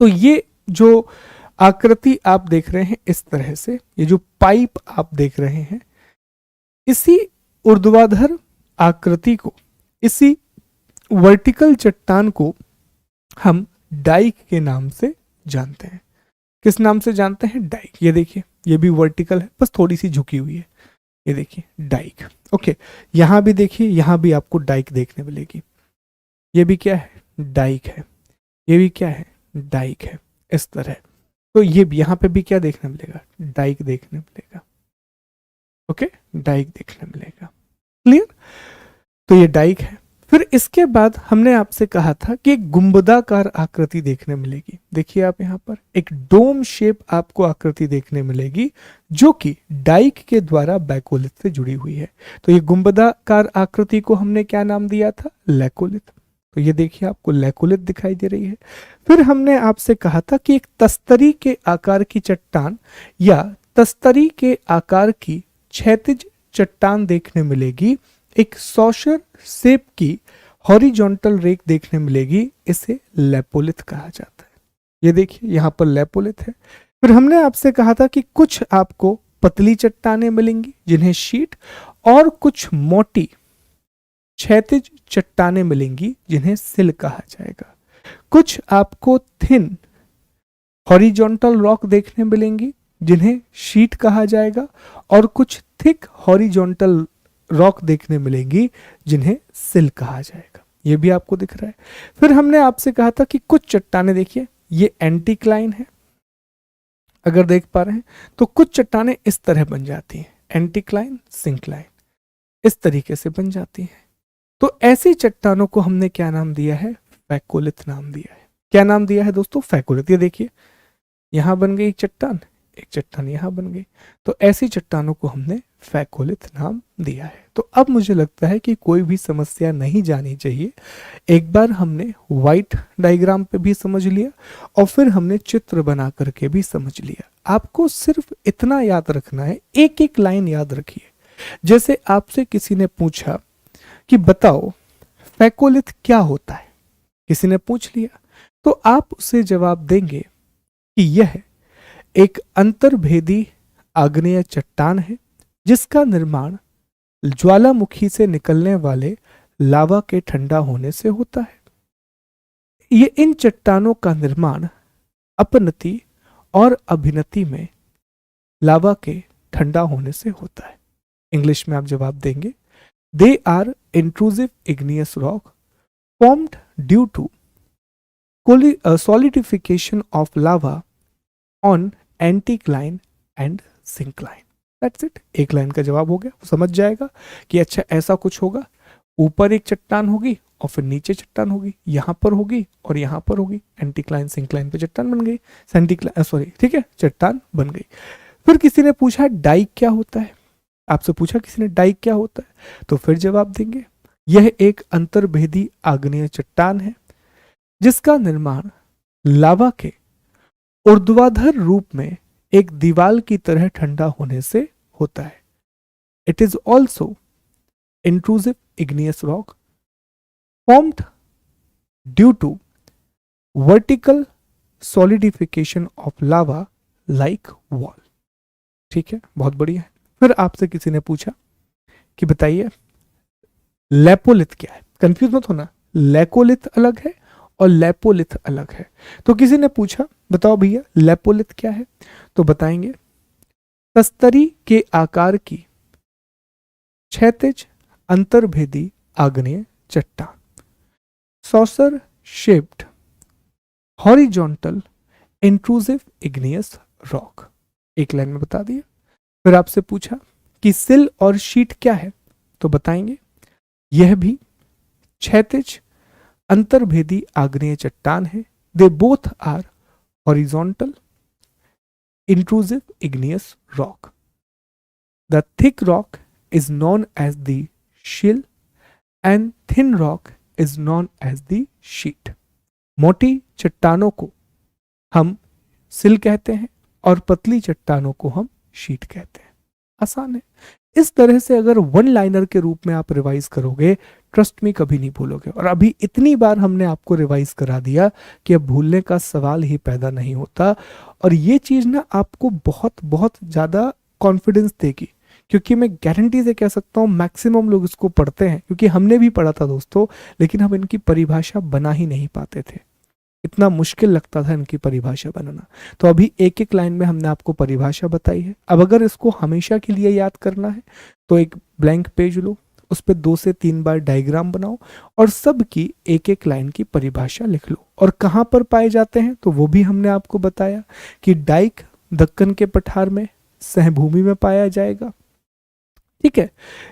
तो ये जो आकृति आप देख रहे हैं इस तरह से, ये जो पाइप आप देख रहे हैं, इसी ऊर्ध्वाधर आकृति को, इसी वर्टिकल चट्टान को हम डाइक के नाम से जानते हैं। किस नाम से जानते हैं? डाइक। ये देखिए, ये भी वर्टिकल है, बस थोड़ी सी झुकी हुई है। ये देखिए डाइक। ओके, यहां भी देखिए, यहां भी आपको डाइक देखने मिलेगी। ये भी क्या है? डाइक है। ये भी क्या है? डाइक है। इस तरह तो ये भी यहां पे भी क्या देखने मिलेगा? डाइक देखने मिलेगा। ओके, डाइक देखने मिलेगा। क्लियर? तो ये डाइक है। फिर इसके बाद हमने आपसे कहा था कि एक गुंबदाकार आकृति देखने मिलेगी। देखिए आप यहां पर एक डोम शेप आपको आकृति देखने मिलेगी जो कि डाइक के द्वारा बैकोलिथ से जुड़ी हुई है। तो ये गुंबदाकार आकृति को हमने क्या नाम दिया था? लैकोलिथ। तो ये देखिए आपको लैकोलिथ दिखाई दे रही है। फिर हमने आपसे कहा था कि एक तस्तरी के आकार की चट्टान या तस्तरी के आकार की क्षैतिज चट्टान देखने मिलेगी। एक सॉशर शेप की हॉरिजॉन्टल रेक देखने मिलेगी, इसे लैपोलिथ कहा जाता है। ये देखिए यहां पर लैपोलिथ है। फिर हमने आपसे कहा था कि कुछ आपको पतली चट्टानें मिलेंगी जिन्हें शीट, और कुछ मोटी क्षैतिज चट्टानें मिलेंगी जिन्हें सिल कहा जाएगा। कुछ आपको थिन हॉरिजॉन्टल रॉक देखने मिलेंगी जिन्हें शीट कहा जाएगा, और कुछ थिक हॉरिजॉन्टल रॉक देखने मिलेंगी जिन्हें सिल कहा जाएगा। ये भी आपको दिख रहा है। फिर हमने आपसे कहा था कि कुछ चट्टानें, देखिए ये एंटीक्लाइन है, अगर देख पा रहे हैं तो कुछ चट्टानें इस तरह बन जाती हैं, एंटीक्लाइन, सिंक्लाइन, इस तरीके से बन जाती हैं। तो ऐसी चट्टानों को हमने क्या नाम दिया है? फैकोलिथ नाम दिया है। क्या नाम दिया है दोस्तों? फैकोलिथ। ये देखिए यहां बन गई एक चट्टान यहां बन गई, तो ऐसी चट्टानों को हमने फैकोलिथ नाम दिया है। तो अब मुझे लगता है कि कोई भी समस्या नहीं जानी चाहिए। एक बार हमने व्हाइट डायग्राम पे भी समझ लिया और फिर हमने चित्र बना करके भी समझ लिया। आपको सिर्फ इतना याद रखना है, एक एक लाइन याद रखिए। जैसे आपसे किसी ने पूछा कि बताओ फैकोलिथ क्या होता है, किसी ने पूछ लिया, तो आप उसे जवाब देंगे कि यह एक अंतर्भेदी आग्नेय चट्टान है जिसका निर्माण ज्वालामुखी से निकलने वाले लावा के ठंडा होने से होता है। ये इन चट्टानों का निर्माण अपनति और अभिनति में लावा के ठंडा होने से होता है। इंग्लिश में आप जवाब देंगे, they are intrusive igneous rock formed due to solidification of lava on anticline and syncline. That's it. एक लाइन का जवाब हो गया। वो समझ जाएगा कि अच्छा ऐसा कुछ होगा, ऊपर एक चट्टान होगी और फिर नीचे चट्टान होगी, यहां पर होगी और यहां पर होगी, एंटीक्लाइन सिंक्लाइन पे चट्टान बन गई, ठीक है, चट्टान बन गई। फिर किसी ने पूछा डाइक क्या होता है, आपसे पूछा किसी ने डाइक क्या होता है, तो फिर जवाब देंगे यह एक अंतर्भेदी आग्नेय चट्टान है जिसका निर्माण लावा के ऊर्ध्वाधर रूप में एक दीवार की तरह ठंडा होने से होता है। It is also intrusive igneous rock formed due to vertical solidification of lava like wall. ठीक है, बहुत बढ़िया है। फिर आपसे किसी ने पूछा कि बताइए लैपोलिथ क्या है। कंफ्यूज मत होना, लैकोलिथ अलग है और लैपोलिथ अलग है। तो किसी ने पूछा बताओ भैया लैपोलिथ क्या है, तो बताएंगे तस्तरी के आकार की क्षैतिज अंतर्भेदी आग्नेय चट्टान, saucer shaped horizontal intrusive igneous rock. एक लाइन में बता दिया। फिर आपसे पूछा कि सिल और शीट क्या है, तो बताएंगे यह भी क्षैतिज अंतर्भेदी आग्नेय चट्टान है। They both are horizontal intrusive igneous rock. The thick rock is known as the sill and thin rock is known as the sheet. मोटी चट्टानों को हम सिल कहते हैं और पतली चट्टानों को हम शीट कहते हैं। आसान है। इस तरह से अगर वन लाइनर के रूप में आप रिवाइज करोगे, ट्रस्ट मी कभी नहीं भूलोगे। और अभी इतनी बार हमने आपको रिवाइज करा दिया कि अब भूलने का सवाल ही पैदा नहीं होता। और ये चीज ना आपको बहुत बहुत ज्यादा कॉन्फिडेंस देगी क्योंकि मैं गारंटी से कह सकता हूँ मैक्सिमम लोग इसको पढ़ते हैं, क्योंकि हमने भी पढ़ा था दोस्तों, लेकिन हम इनकी परिभाषा बना ही नहीं पाते थे, इतना मुश्किल लगता था इनकी परिभाषा बनाना। तो अभी एक एक लाइन में हमने आपको परिभाषा बताई है। अब अगर इसको हमेशा के लिए याद करना है तो एक ब्लैंक पेज लो, उस पर 2 से 3 बार डायग्राम बनाओ और सब की एक एक लाइन की परिभाषा लिख लो। और कहाँ पर पाए जाते हैं तो वो भी हमने आपको बताया कि डाइक दक्कन के पठार में, सहभूमि में पाया जाएगा। ठीक है,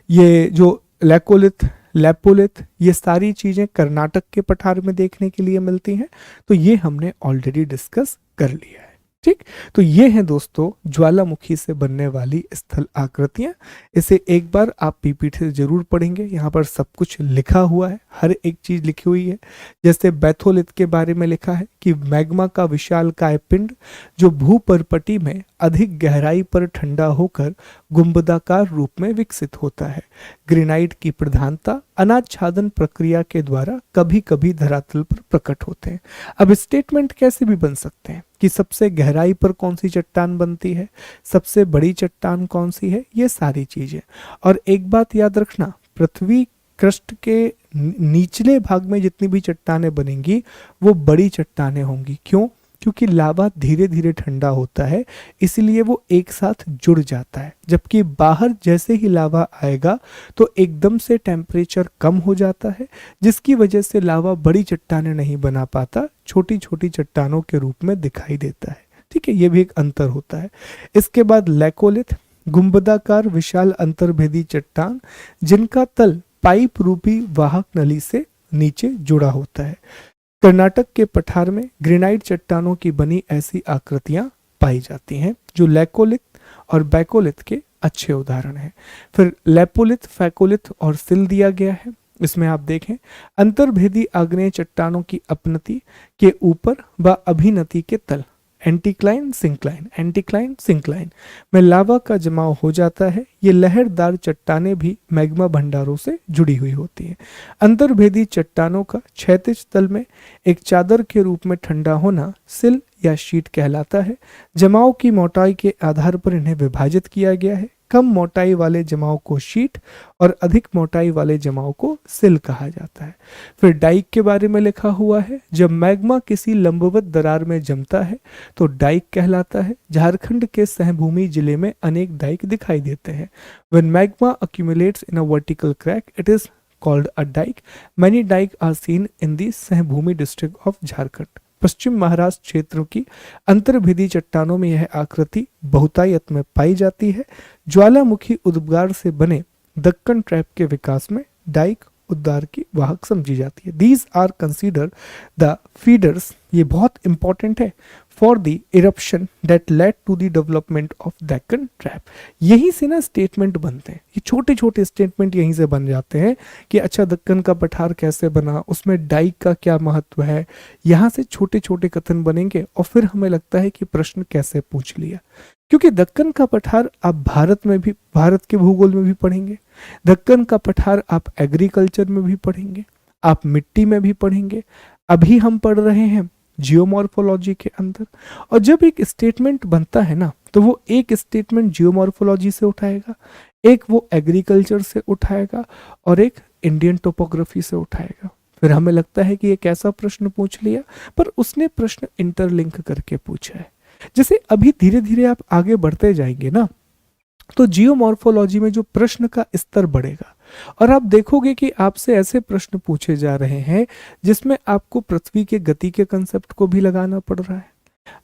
ये जो लैकोलिथ, लैपोलिथ, ये सारी चीजें कर्नाटक के पठार में देखने के लिए मिलती हैं। तो ये हमने ऑलरेडी डिस्कस कर लिया है। ठीक, तो ये हैं दोस्तों ज्वालामुखी से बनने वाली स्थल आकृतियां। इसे एक बार आप पीपीटी से जरूर पढ़ेंगे, यहाँ पर सब कुछ लिखा हुआ है, हर एक चीज लिखी हुई है। जैसे बैथोलिथ के बारे में लिखा है कि मैग्मा का विशालकाय पिंड जो भूपर्पटी में अधिक गहराई पर ठंडा होकर गुंबदाकार रूप में विकसित होता है। ग्रेनाइट की प्रधानता अनाच्छादन प्रक्रिया के द्वारा कभी कभी धरातल पर प्रकट होते हैं। अब स्टेटमेंट कैसे भी बन सकते हैं कि सबसे गहराई पर कौन सी चट्टान बनती है, सबसे बड़ी चट्टान कौन सी है, ये सारी चीजें। और एक बात याद रखना, पृथ्वी क्रस्ट के निचले भाग में जितनी भी चट्टानें बनेंगी वो बड़ी चट्टानें होंगी। क्यों? क्योंकि लावा धीरे धीरे ठंडा होता है, इसलिए वो एक साथ जुड़ जाता है। जबकि बाहर जैसे ही लावा आएगा तो एकदम से टेम्परेचर कम हो जाता है, जिसकी वजह से लावा बड़ी चट्टानें नहीं बना पाता, छोटी छोटी चट्टानों के रूप में दिखाई देता है। ठीक है, ये भी एक अंतर होता है। इसके बाद लैकोलिथ, गुंबदाकार विशाल अंतर्भेदी चट्टान जिनका तल पाइप रूपी वाहक नली से नीचे जुड़ा होता है। कर्नाटक के पठार में ग्रेनाइट चट्टानों की बनी ऐसी आकृतियां पाई जाती हैं जो लैकोलिथ और बैकोलिथ के अच्छे उदाहरण हैं। फिर लैपोलिथ, फैकोलिथ और सिल दिया गया है। इसमें आप देखें अंतर्भेदी आग्नेय चट्टानों की अपनति के ऊपर व अभिनति के तल एंटीक्लाइन सिंक्लाइन, एंटीक्लाइन सिंक्लाइन में लावा का जमाव हो जाता है। ये लहरदार चट्टानें भी मैग्मा भंडारों से जुड़ी हुई होती हैं। अंतर्भेदी चट्टानों का क्षैतिज तल में एक चादर के रूप में ठंडा होना सिल या शीट कहलाता है। जमाव की मोटाई के आधार पर इन्हें विभाजित किया गया है। कम मोटाई वाले जमाव को शीट और अधिक मोटाई वाले जमाव को सिल कहा जाता है। फिर डाइक के बारे में लिखा हुआ है, जब मैग्मा किसी लंबवत दरार में जमता है तो डाइक कहलाता है। झारखंड के सहभूमि जिले में अनेक डाइक दिखाई देते हैं। When magma accumulates in a vertical crack, it is called a dike. Many dike are seen in the सहभूमि district of Jharkhand. पश्चिम महाराष्ट्र क्षेत्र की अंतर्भेदी चट्टानों में यह आकृति बहुतायत में पाई जाती है। ज्वालामुखी उद्गार से बने दक्कन ट्रैप के विकास में डाइक उद्गार की वाहक समझी जाती है। These are consider the feeders, ये बहुत इंपॉर्टेंट है, for the eruption that led to the development of Deccan trap. यहीं से ना स्टेटमेंट बनते हैं, ये छोटे छोटे स्टेटमेंट यहीं से बन जाते हैं कि अच्छा दक्कन का पठार कैसे बना, उसमें डाइक का क्या महत्व है। यहाँ से छोटे छोटे कथन बनेंगे और फिर हमें लगता है कि प्रश्न कैसे पूछ लिया, क्योंकि दक्कन का पठार आप भारत में भी, भारत के भूगोल में भी पढ़ेंगे। दक्कन का पठार आप एग्रीकल्चर में भी पढ़ेंगे, आप मिट्टी में भी पढ़ेंगे। अभी हम पढ़ रहे हैं जियोमॉर्फोलॉजी के अंदर। और जब एक स्टेटमेंट बनता है ना, तो वो एक स्टेटमेंट जियोमॉर्फोलॉजी से उठाएगा, एक वो एग्रीकल्चर से उठाएगा और एक इंडियन टोपोग्राफी से उठाएगा। फिर हमें लगता है कि एक ऐसा प्रश्न पूछ लिया, पर उसने प्रश्न इंटरलिंक करके पूछा है। जैसे अभी धीरे धीरे आप आगे बढ़ते जाएंगे ना, तो जियोमॉर्फोलॉजी में जो प्रश्न का स्तर बढ़ेगा और आप देखोगे कि आपसे ऐसे प्रश्न पूछे जा रहे हैं जिसमें आपको पृथ्वी के गति के कंसेप्ट को भी लगाना पड़ रहा है,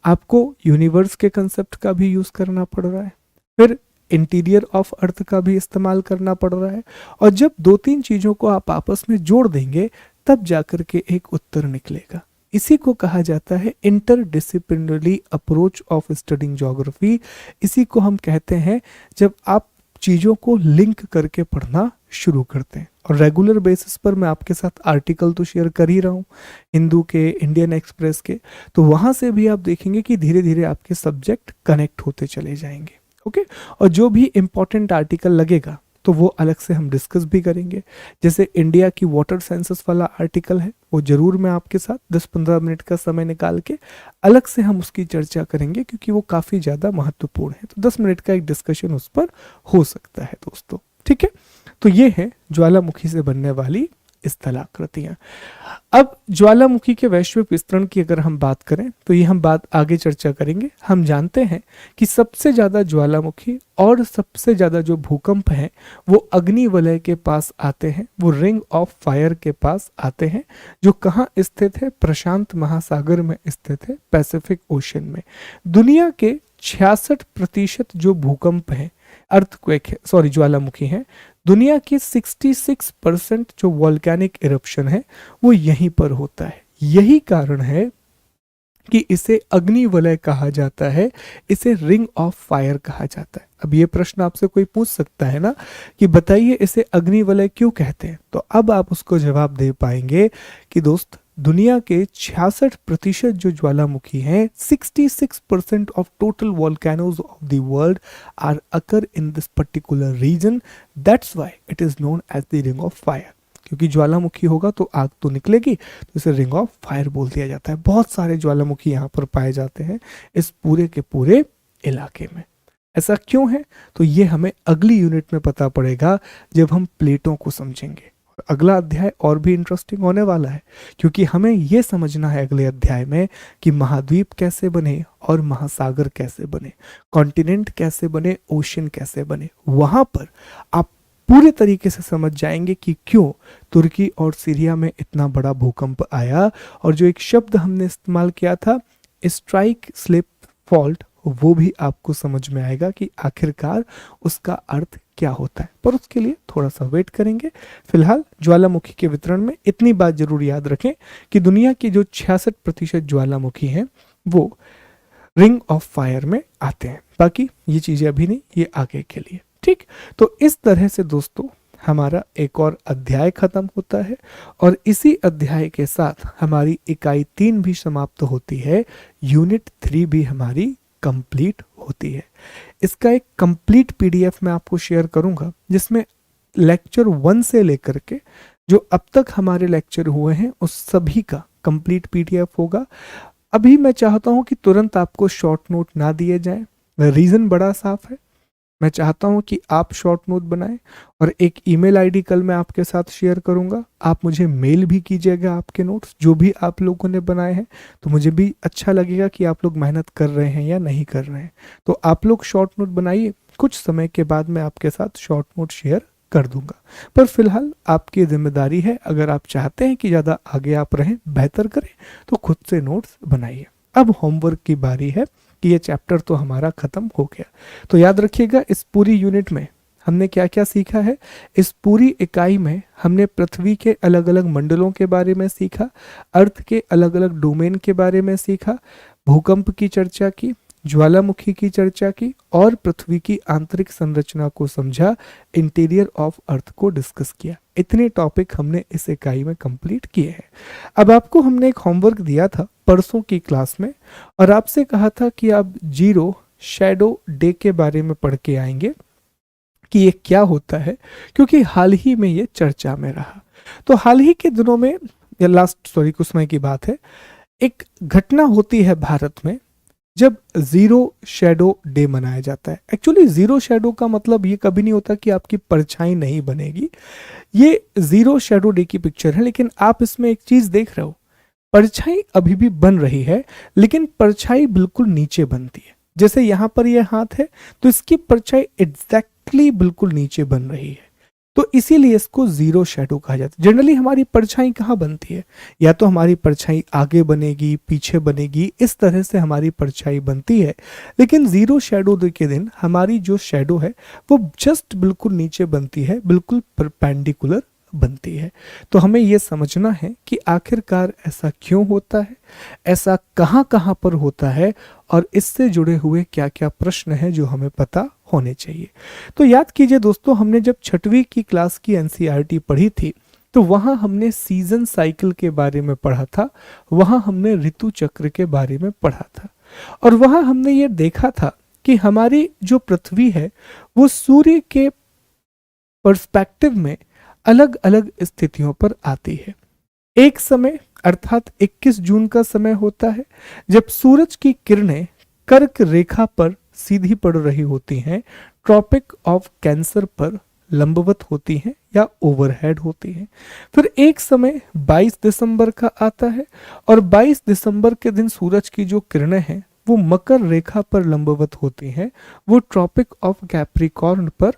आपको यूनिवर्स के कंसेप्ट का भी यूज करना पड़ रहा है, फिर इंटीरियर ऑफ अर्थ का भी इस्तेमाल करना पड़ रहा है। और जब 2-3 चीजों को आप आपस में जोड़ देंगे तब जाकर के एक उत्तर निकलेगा। इसी को कहा जाता है interdisciplinary approach of studying geography. इसी को हम कहते हैं जब आप चीज़ों को लिंक करके पढ़ना शुरू करते हैं। और रेगुलर बेसिस पर मैं आपके साथ आर्टिकल तो शेयर कर ही रहा हूँ हिंदू के, इंडियन एक्सप्रेस के, तो वहाँ से भी आप देखेंगे कि धीरे धीरे आपके सब्जेक्ट कनेक्ट होते चले जाएंगे। ओके, और जो भी इम्पोर्टेंट आर्टिकल लगेगा तो वो अलग से हम डिस्कस भी करेंगे। जैसे इंडिया की वाटर सेंसस वाला आर्टिकल है, वो जरूर मैं आपके साथ 10-15 मिनट का समय निकाल के अलग से हम उसकी चर्चा करेंगे, क्योंकि वो काफ़ी ज़्यादा महत्वपूर्ण है। तो 10 मिनट का एक डिस्कशन उस पर हो सकता है दोस्तों, ठीक है। तो ये है ज्वालामुखी से बनने वाली स्थलाकृतियां। अब ज्वालामुखी के वैश्विक विस्तरण की अगर हम बात करें तो ये हम बात आगे चर्चा करेंगे। हम जानते हैं कि सबसे ज़्यादा ज्वालामुखी और सबसे ज़्यादा जो भूकंप हैं वो अग्नि वलय के पास आते हैं, वो रिंग ऑफ फायर के पास आते हैं, जो कहाँ स्थित है? प्रशांत महासागर में स्थित है, पैसिफिक ओशन में। दुनिया के 66% जो भूकंप हैं, अर्थक्वेक है, सॉरी ज्वालामुखी हैं, दुनिया की 66% जो वॉल्केनिक इरप्शन है वो यहीं पर होता है। यही कारण है कि इसे अग्नि वलय कहा जाता है, इसे रिंग ऑफ फायर कहा जाता है। अब ये प्रश्न आपसे कोई पूछ सकता है ना कि बताइए इसे अग्नि वलय क्यों कहते हैं, तो अब आप उसको जवाब दे पाएंगे कि दोस्त दुनिया के 66% जो ज्वालामुखी हैं, 66% of total volcanoes of the world are occur in this particular region, that's why it is known as the ring of fire. क्योंकि ज्वालामुखी होगा तो आग तो निकलेगी, तो इसे रिंग ऑफ फायर बोल दिया जाता है। बहुत सारे ज्वालामुखी यहाँ पर पाए जाते हैं इस पूरे के पूरे इलाके में। ऐसा क्यों है? तो ये हमें अगली यूनिट में पता पड़ेगा जब हम प्लेटों को समझेंगे। अगला अध्याय और भी इंटरेस्टिंग होने वाला है, क्योंकि हमें यह समझना है अगले अध्याय में कि महाद्वीप कैसे बने और महासागर कैसे बने, कॉन्टिनेंट कैसे बने, ओशन कैसे बने। वहां पर आप पूरे तरीके से समझ जाएंगे कि क्यों तुर्की और सीरिया में इतना बड़ा भूकंप आया, और जो एक शब्द हमने इस्तेमाल किया था स्ट्राइक स्लिप फॉल्ट, वो भी आपको समझ में आएगा कि आखिरकार उसका अर्थ क्या होता है। पर उसके लिए थोड़ा सा वेट करेंगे। फिलहाल ज्वालामुखी के वितरण में इतनी बात जरूर याद रखें कि दुनिया की जो 66% ज्वालामुखी हैं वो रिंग ऑफ फायर में आते हैं। बाकी ये चीजें अभी नहीं, ये आगे के लिए, ठीक। तो इस तरह से दोस्तों हमारा एक और अध्याय खत्म होता है, और इसी अध्याय के साथ हमारी इकाई 3 भी समाप्त होती है, यूनिट 3 भी हमारी कंप्लीट होती है। इसका एक कंप्लीट पीडीएफ मैं आपको शेयर करूंगा, जिसमें लेक्चर 1 से लेकर के जो अब तक हमारे लेक्चर हुए हैं उस सभी का कंप्लीट पीडीएफ होगा। अभी मैं चाहता हूं कि तुरंत आपको शॉर्ट नोट ना दिए जाएं, रीजन बड़ा साफ है। मैं चाहता हूं कि आप शॉर्ट नोट बनाएं, और एक ईमेल आईडी कल मैं आपके साथ शेयर करूंगा। आप मुझे मेल भी कीजिएगा आपके नोट्स जो भी आप लोगों ने बनाए हैं, तो मुझे भी अच्छा लगेगा कि आप लोग मेहनत कर रहे हैं या नहीं कर रहे हैं। तो आप लोग शॉर्ट नोट बनाइए, कुछ समय के बाद मैं आपके साथ शॉर्ट नोट शेयर कर दूंगा। पर फिलहाल आपकी जिम्मेदारी है, अगर आप चाहते हैं कि ज़्यादा आगे आप रहें, बेहतर करें, तो खुद से नोट्स बनाइए। अब होमवर्क की बारी है कि ये चैप्टर तो हमारा खत्म हो गया। तो याद रखिएगा इस पूरी यूनिट में हमने क्या क्या सीखा है। इस पूरी इकाई में हमने पृथ्वी के अलग अलग मंडलों के बारे में सीखा, अर्थ के अलग अलग डोमेन के बारे में सीखा, भूकंप की चर्चा की, ज्वालामुखी की चर्चा की, और पृथ्वी की आंतरिक संरचना को समझा, इंटीरियर ऑफ अर्थ को डिस्कस किया। इतने टॉपिक हमने इस इकाई में कंप्लीट किए हैं। अब आपको हमने एक होमवर्क दिया था परसों की क्लास में, और आपसे कहा था कि आप जीरो शैडो डे के बारे में पढ़ के आएंगे कि ये क्या होता है, क्योंकि हाल ही में ये चर्चा में रहा। तो हाल ही के दिनों में, या कुछ समय की बात है, एक घटना होती है भारत में जब जीरो शैडो डे मनाया जाता है। एक्चुअली जीरो शैडो का मतलब ये कभी नहीं होता कि आपकी परछाई नहीं बनेगी। ये जीरो शैडो डे की पिक्चर है, लेकिन आप इसमें एक चीज देख रहे हो, परछाई अभी भी बन रही है, लेकिन परछाई बिल्कुल नीचे बनती है। जैसे यहाँ पर ये हाथ है तो इसकी परछाई एग्जैक्टली बिल्कुल नीचे बन रही है, तो इसीलिए इसको जीरो शैडो कहा जाता है। जनरली हमारी परछाई कहाँ बनती है, या तो हमारी परछाई आगे बनेगी, पीछे बनेगी, इस तरह से हमारी परछाई बनती है। लेकिन जीरो शैडो डे के दिन हमारी जो शैडो है वो जस्ट बिल्कुल नीचे बनती है, बिल्कुल परपेंडिकुलर बनती है। तो हमें यह समझना है कि आखिरकार ऐसा क्यों होता है, ऐसा कहाँ कहाँ पर होता है, और इससे जुड़े हुए क्या क्या प्रश्न हैं जो हमें पता होने चाहिए। तो याद कीजिए दोस्तों, हमने जब 6वीं की क्लास की एनसीईआरटी पढ़ी थी तो वहां हमने सीजन साइकिल के बारे में पढ़ा था, वहां हमने ऋतु चक्र के बारे में पढ़ा था, और वहां हमने ये देखा था कि हमारी जो पृथ्वी है वो सूर्य के पर्सपेक्टिव में अलग अलग स्थितियों पर आती है। एक समय अर्थात 21 जून का समय होता है जब सूरज की किरणें कर्क रेखा पर सीधी पड़ रही होती हैं, ट्रॉपिक ऑफ कैंसर पर लंबवत होती हैं या ओवरहेड होती हैं। फिर एक समय 22 दिसंबर का आता है और 22 दिसंबर के दिन सूरज की जो किरणें हैं वो मकर रेखा पर लंबवत होती हैं, वो ट्रॉपिक ऑफ कैप्रिकॉर्न पर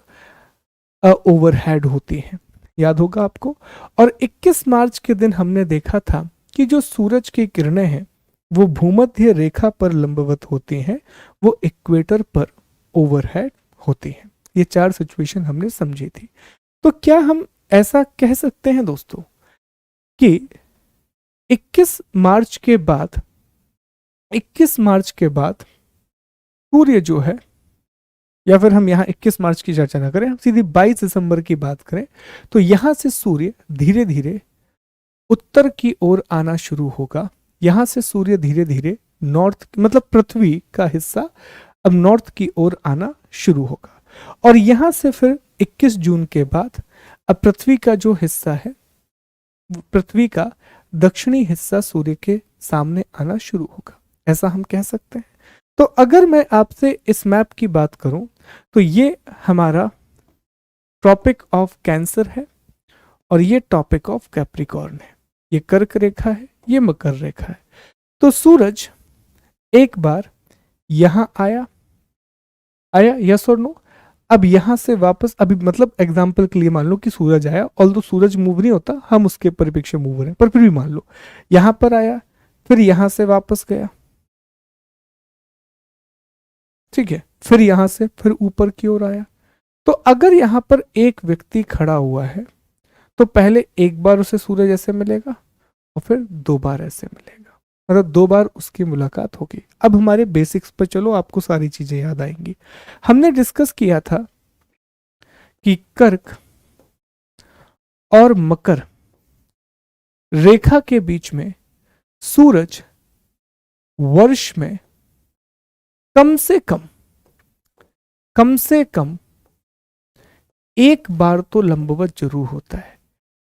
ओवरहेड होती हैं। याद होगा आपको। और 21 मार्च के दिन हमने देखा था कि जो सूरज की किरणें हैं वो भूमध्य रेखा पर लंबवत होती हैं, वो इक्वेटर पर ओवरहेड होती हैं। ये 4 सिचुएशन हमने समझी थी। तो क्या हम ऐसा कह सकते हैं दोस्तों कि 21 मार्च के बाद 21 मार्च के बाद सूर्य जो है, या फिर हम यहाँ 21 मार्च की चर्चा ना करें, हम सीधी 22 दिसंबर की बात करें, तो यहां से सूर्य धीरे धीरे उत्तर की ओर आना शुरू होगा। यहां से सूर्य धीरे धीरे नॉर्थ, मतलब पृथ्वी का हिस्सा अब नॉर्थ की ओर आना शुरू होगा। और यहां से फिर 21 जून के बाद अब पृथ्वी का जो हिस्सा है, पृथ्वी का दक्षिणी हिस्सा सूर्य के सामने आना शुरू होगा, ऐसा हम कह सकते हैं। तो अगर मैं आपसे इस मैप की बात करूं तो ये हमारा ट्रॉपिक ऑफ कैंसर है और ये टॉपिक ऑफ कैप्रिकॉर्न है। ये कर्क रेखा है, ये मकर रेखा है। तो सूरज एक बार यहां आया यस और नो। अब यहां से वापस, अभी मतलब एग्जांपल के लिए मान लो कि सूरज आया, ऑल्दो सूरज मूव नहीं होता, हम उसके परिप्रेक्ष्य मूव रहे हैं, पर फिर भी मान लो यहां पर आया, फिर यहां से वापस गया, ठीक है, फिर यहां से फिर ऊपर की ओर आया। तो अगर यहां पर एक व्यक्ति खड़ा हुआ है तो पहले एक बार उसे सूरज ऐसे मिलेगा और फिर 2 बार ऐसे मिलेगा, मतलब 2 बार उसकी मुलाकात होगी। अब हमारे बेसिक्स पर चलो, आपको सारी चीजें याद आएंगी। हमने डिस्कस किया था कि कर्क और मकर रेखा के बीच में सूरज वर्ष में कम से कम एक बार तो लंबवत जरूर होता है।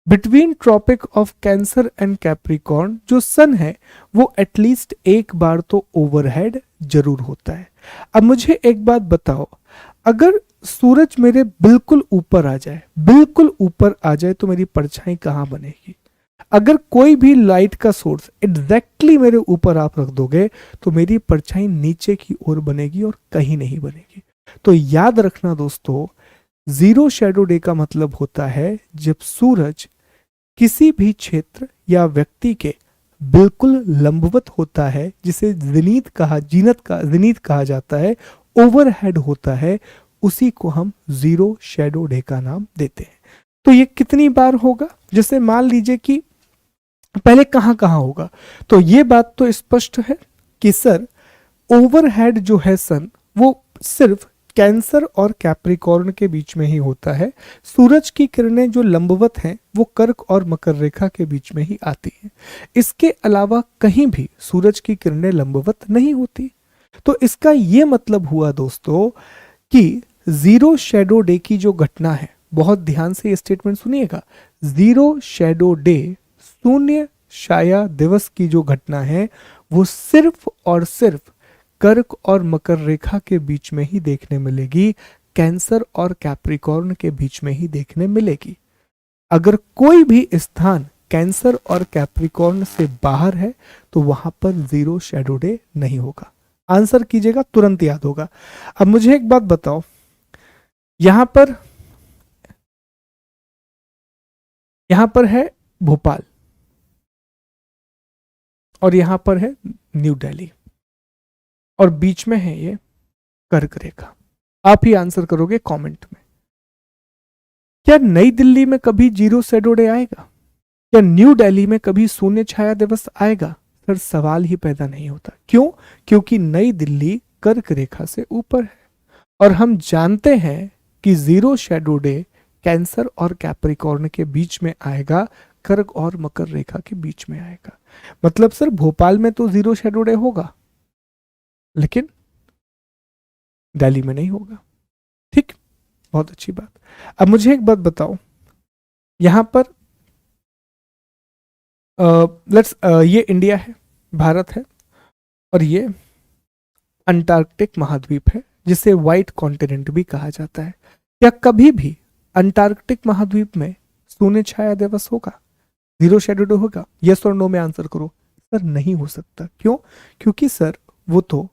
Between Tropic of Cancer and Capricorn जो सन है वो एटलीस्ट एक बार तो ओवरहेड जरूर होता है। अब मुझे एक बात बताओ, अगर सूरज मेरे बिल्कुल ऊपर आ जाए तो मेरी परछाई कहां बनेगी? अगर कोई भी लाइट का सोर्स एग्जैक्टली मेरे ऊपर आप रख दोगे तो मेरी परछाई नीचे की ओर बनेगी और कहीं नहीं बनेगी। तो याद रखना दोस्तों, जीरो शैडो डे का मतलब होता है जब सूरज किसी भी क्षेत्र या व्यक्ति के बिल्कुल लंबवत होता है, जिसे जीनीत कहा जाता है, ओवरहेड होता है, उसी को हम जीरो शैडो डे का नाम देते हैं। तो ये कितनी बार होगा? जैसे मान लीजिए कि पहले कहां कहां होगा, तो ये बात तो स्पष्ट है कि सर ओवरहेड जो है सन वो सिर्फ कैंसर और कैप्रिकॉर्न के बीच में ही होता है। सूरज की किरणें जो लंबवत हैं वो कर्क और मकर रेखा के बीच में ही आती हैं। इसके अलावा कहीं भी सूरज की किरणें लंबवत नहीं होती। तो इसका ये मतलब हुआ दोस्तों कि जीरो शैडो डे की जो घटना है, बहुत ध्यान से ये स्टेटमेंट सुनिएगा, जीरो शैडो डे, शून्य छाया दिवस की जो घटना है वो सिर्फ और सिर्फ कर्क और मकर रेखा के बीच में ही देखने मिलेगी, कैंसर और कैप्रिकॉर्न के बीच में ही देखने मिलेगी। अगर कोई भी स्थान कैंसर और कैप्रिकॉर्न से बाहर है तो वहां पर जीरो शैडो डे नहीं होगा। आंसर कीजिएगा, तुरंत याद होगा। अब मुझे एक बात बताओ, यहां पर है भोपाल और यहां पर है न्यू दिल्ली और बीच में है ये कर्क रेखा। आप ही आंसर करोगे कमेंट में। क्या नई दिल्ली में कभी जीरो शैडो डे आएगा? क्या न्यू दिल्ली में कभी शून्य छाया दिवस आएगा? सर सवाल ही पैदा नहीं होता। क्यों? क्योंकि नई दिल्ली कर्क रेखा से ऊपर है और हम जानते हैं कि जीरो शैडो डे कैंसर और कैप्रिकॉर्न के बीच में आएगा, कर्क और मकर रेखा के बीच में आएगा। मतलब सर भोपाल में तो जीरो शैडो डे होगा लेकिन दिल्ली में नहीं होगा। ठीक, बहुत अच्छी बात। अब मुझे एक बात बताओ, यहां पर ये इंडिया है, भारत है, और ये अंटार्कटिक महाद्वीप है जिसे व्हाइट कॉन्टिनेंट भी कहा जाता है। क्या कभी भी अंटार्कटिक महाद्वीप में शून्य छाया दिवस होगा, जीरो शेडो डे होगा? यस और नो में आंसर करो। सर नहीं हो सकता। क्यों? क्योंकि सर वो तो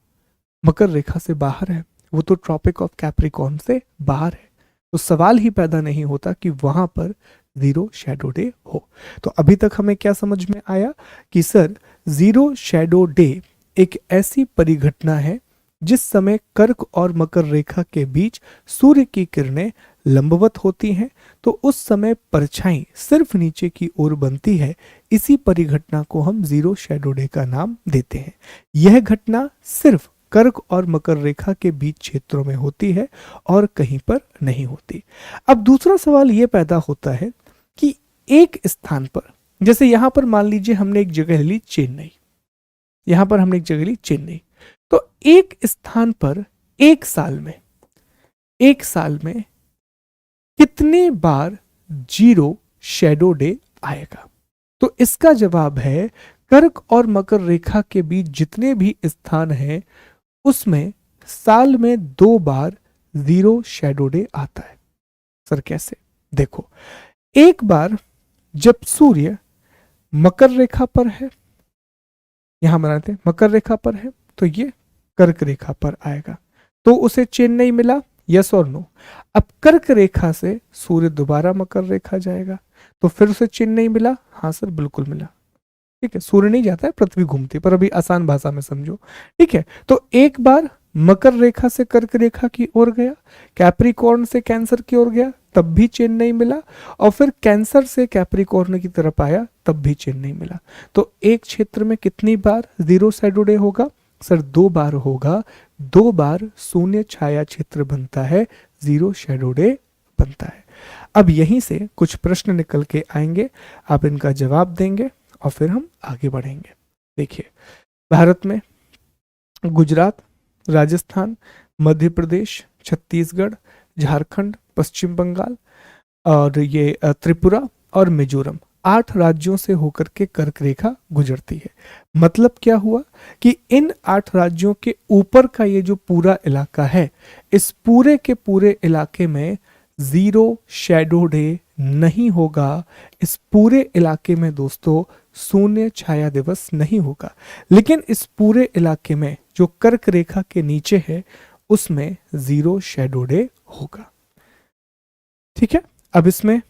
मकर रेखा से बाहर है, वो तो ट्रॉपिक ऑफ कैप्रिकॉर्न से बाहर है, तो सवाल ही पैदा नहीं होता कि वहां पर जीरो शैडो डे हो। तो अभी तक हमें क्या समझ में आया कि सर जीरो शैडो डे एक ऐसी परिघटना है जिस समय कर्क और मकर रेखा के बीच सूर्य की किरणें लंबवत होती हैं, तो उस समय परछाई सिर्फ नीचे की ओर बनती है। इसी परिघटना को हम जीरो शैडो डे का नाम देते हैं। यह घटना सिर्फ कर्क और मकर रेखा के बीच क्षेत्रों में होती है और कहीं पर नहीं होती। अब दूसरा सवाल यह पैदा होता है कि एक स्थान पर, जैसे यहां पर मान लीजिए हमने एक जगह ली चेन्नई, यहां पर हमने एक जगह ली चेन्नई, तो एक स्थान पर एक साल में कितने बार जीरो शैडो डे आएगा? तो इसका जवाब है कर्क और मकर रेखा के बीच जितने भी स्थान हैं उसमें साल में 2 बार जीरो शैडो डे आता है। सर कैसे? देखो, एक बार जब सूर्य मकर रेखा पर है, यहां बनाते हैं मकर रेखा पर है, तो ये कर्क रेखा पर आएगा, तो उसे चेन्नई मिला, यस और नो? अब कर्क रेखा से सूर्य दोबारा मकर रेखा जाएगा, तो फिर उसे चेन्नई मिला, हाँ सर बिल्कुल मिला। ठीक है, सूर्य नहीं जाता है, पृथ्वी घूमती है, पर अभी आसान भाषा में समझो। ठीक है, तो एक बार मकर रेखा से कर्क रेखा की ओर गया, कैप्रिकॉर्न से कैंसर की ओर गया, तब भी चेन्नई मिला, और फिर कैंसर से कैप्रिकॉर्न की तरफ आया, तब भी चेन्नई मिला। तो एक क्षेत्र में कितनी बार जीरो शैडो डे होगा? सर 2 बार होगा। 2 बार शून्य छाया क्षेत्र बनता है, जीरो शैडो डे बनता है। अब यहीं से कुछ प्रश्न निकल के आएंगे, आप इनका जवाब देंगे और फिर हम आगे बढ़ेंगे। देखिए, भारत में गुजरात, राजस्थान, मध्य प्रदेश, छत्तीसगढ़, झारखंड, पश्चिम बंगाल और ये त्रिपुरा और मिजोरम, 8 राज्यों से होकर के कर्क रेखा गुजरती है। मतलब क्या हुआ कि इन 8 राज्यों के ऊपर का ये जो पूरा इलाका है, इस पूरे के पूरे इलाके में जीरो शैडो डे नहीं होगा। इस पूरे इलाके में दोस्तों शून्य छाया दिवस नहीं होगा, लेकिन इस पूरे इलाके में जो कर्क रेखा के नीचे है उसमें जीरो शैडो डे होगा। ठीक है, अब इसमें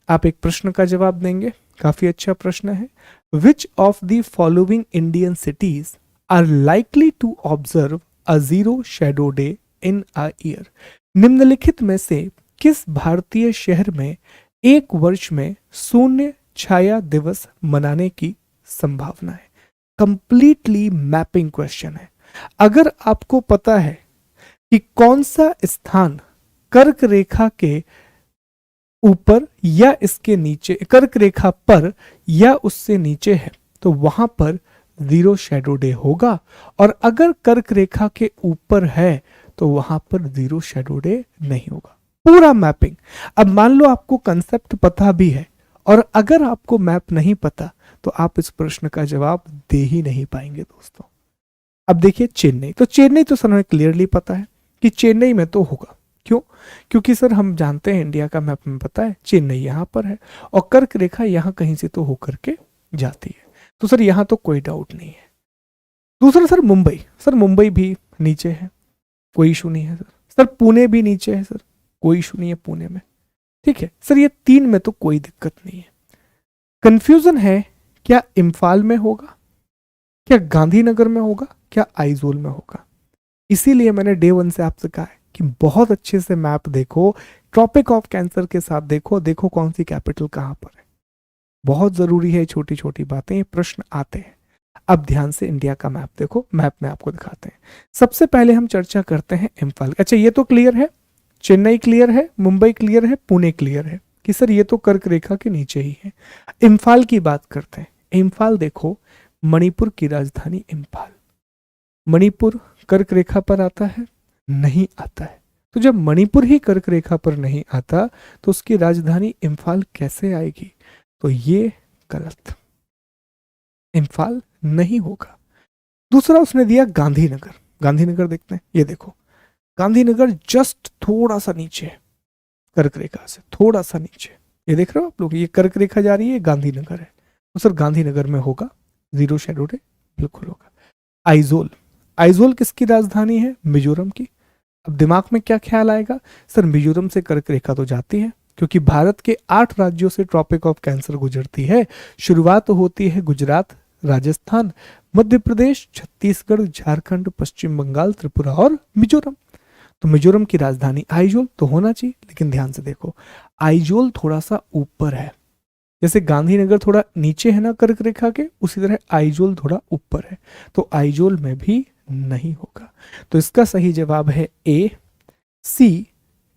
आप एक प्रश्न का जवाब देंगे, काफी अच्छा प्रश्न है। Which of the following Indian cities are likely to observe a zero shadow day in a year? निम्नलिखित में से किस भारतीय शहर में एक वर्ष में शून्य छाया दिवस मनाने की संभावना है? कंप्लीटली मैपिंग क्वेश्चन है। अगर आपको पता है कि कौन सा स्थान कर्क रेखा के ऊपर या इसके नीचे, कर्क रेखा पर या उससे नीचे है, तो वहां पर जीरो शैडो डे होगा, और अगर कर्क रेखा के ऊपर है तो वहां पर जीरो शैडो डे नहीं होगा। पूरा मैपिंग। अब मान लो आपको कंसेप्ट पता भी है, और अगर आपको मैप नहीं पता तो आप इस प्रश्न का जवाब दे ही नहीं पाएंगे दोस्तों। अब देखिए चेन्नई, तो चेन्नई तो सर हमें क्लियरली पता है कि चेन्नई में तो होगा। क्यों? क्योंकि सर हम जानते हैं, इंडिया का मैप में पता है चेन्नई यहाँ पर है और कर्क रेखा यहाँ कहीं से तो होकर के जाती है, तो सर यहाँ तो कोई डाउट नहीं है। दूसरा सर मुंबई, सर मुंबई भी नीचे है, कोई इशू नहीं है। सर पुणे भी नीचे है, सर कोई इशू नहीं है पुणे में। ठीक है सर, ये 3 में तो कोई दिक्कत नहीं है। कंफ्यूजन है क्या इम्फाल में होगा, क्या गांधीनगर में होगा, क्या आइजोल में होगा? इसीलिए मैंने डे 1 से आपसे कहा है कि बहुत अच्छे से मैप देखो, ट्रॉपिक ऑफ कैंसर के साथ देखो, देखो कौन सी कैपिटल कहां पर है। बहुत जरूरी है, छोटी छोटी बातें, प्रश्न आते हैं। अब ध्यान से इंडिया का मैप देखो, मैप में आपको दिखाते हैं। सबसे पहले हम चर्चा करते हैं इम्फाल। अच्छा ये तो क्लियर है, चेन्नई क्लियर है, मुंबई क्लियर है, पुणे क्लियर है कि सर ये तो कर्क रेखा के नीचे ही है। इम्फाल की बात करते हैं। इम्फाल देखो, मणिपुर की राजधानी इम्फाल। मणिपुर कर्क रेखा पर आता है? नहीं आता है, तो जब मणिपुर ही कर्क रेखा पर नहीं आता तो उसकी राजधानी इम्फाल कैसे आएगी? तो ये गलत, इम्फाल नहीं होगा। दूसरा उसने दिया गांधीनगर। गांधीनगर देखते हैं, ये देखो गांधीनगर जस्ट थोड़ा सा नीचे है कर्क रेखा से, थोड़ा सा नीचे। ये देख रहे हो आप लोग, ये कर्क रेखा जा रही है, गांधीनगर है। तो सर गांधीनगर में होगा, जीरो शेडो डे बिल्कुल होगा। आइजोल, आइजोल किसकी राजधानी है? मिजोरम की। अब दिमाग में क्या ख्याल आएगा? सर मिजोरम से कर्क रेखा तो जाती है, क्योंकि भारत के 8 राज्यों से ट्रॉपिक ऑफ कैंसर गुजरती है। शुरुआत होती है गुजरात, राजस्थान, मध्य प्रदेश, छत्तीसगढ़, झारखंड, पश्चिम बंगाल, त्रिपुरा और मिजोरम। तो मिजोरम की राजधानी आइजोल तो होना चाहिए, लेकिन ध्यान से देखो आइजोल थोड़ा सा ऊपर है। जैसे गांधीनगर थोड़ा नीचे है ना कर्क रेखा के, उसी तरह आइजोल थोड़ा ऊपर है, तो आइजोल में भी नहीं होगा। तो इसका सही जवाब है ए, सी,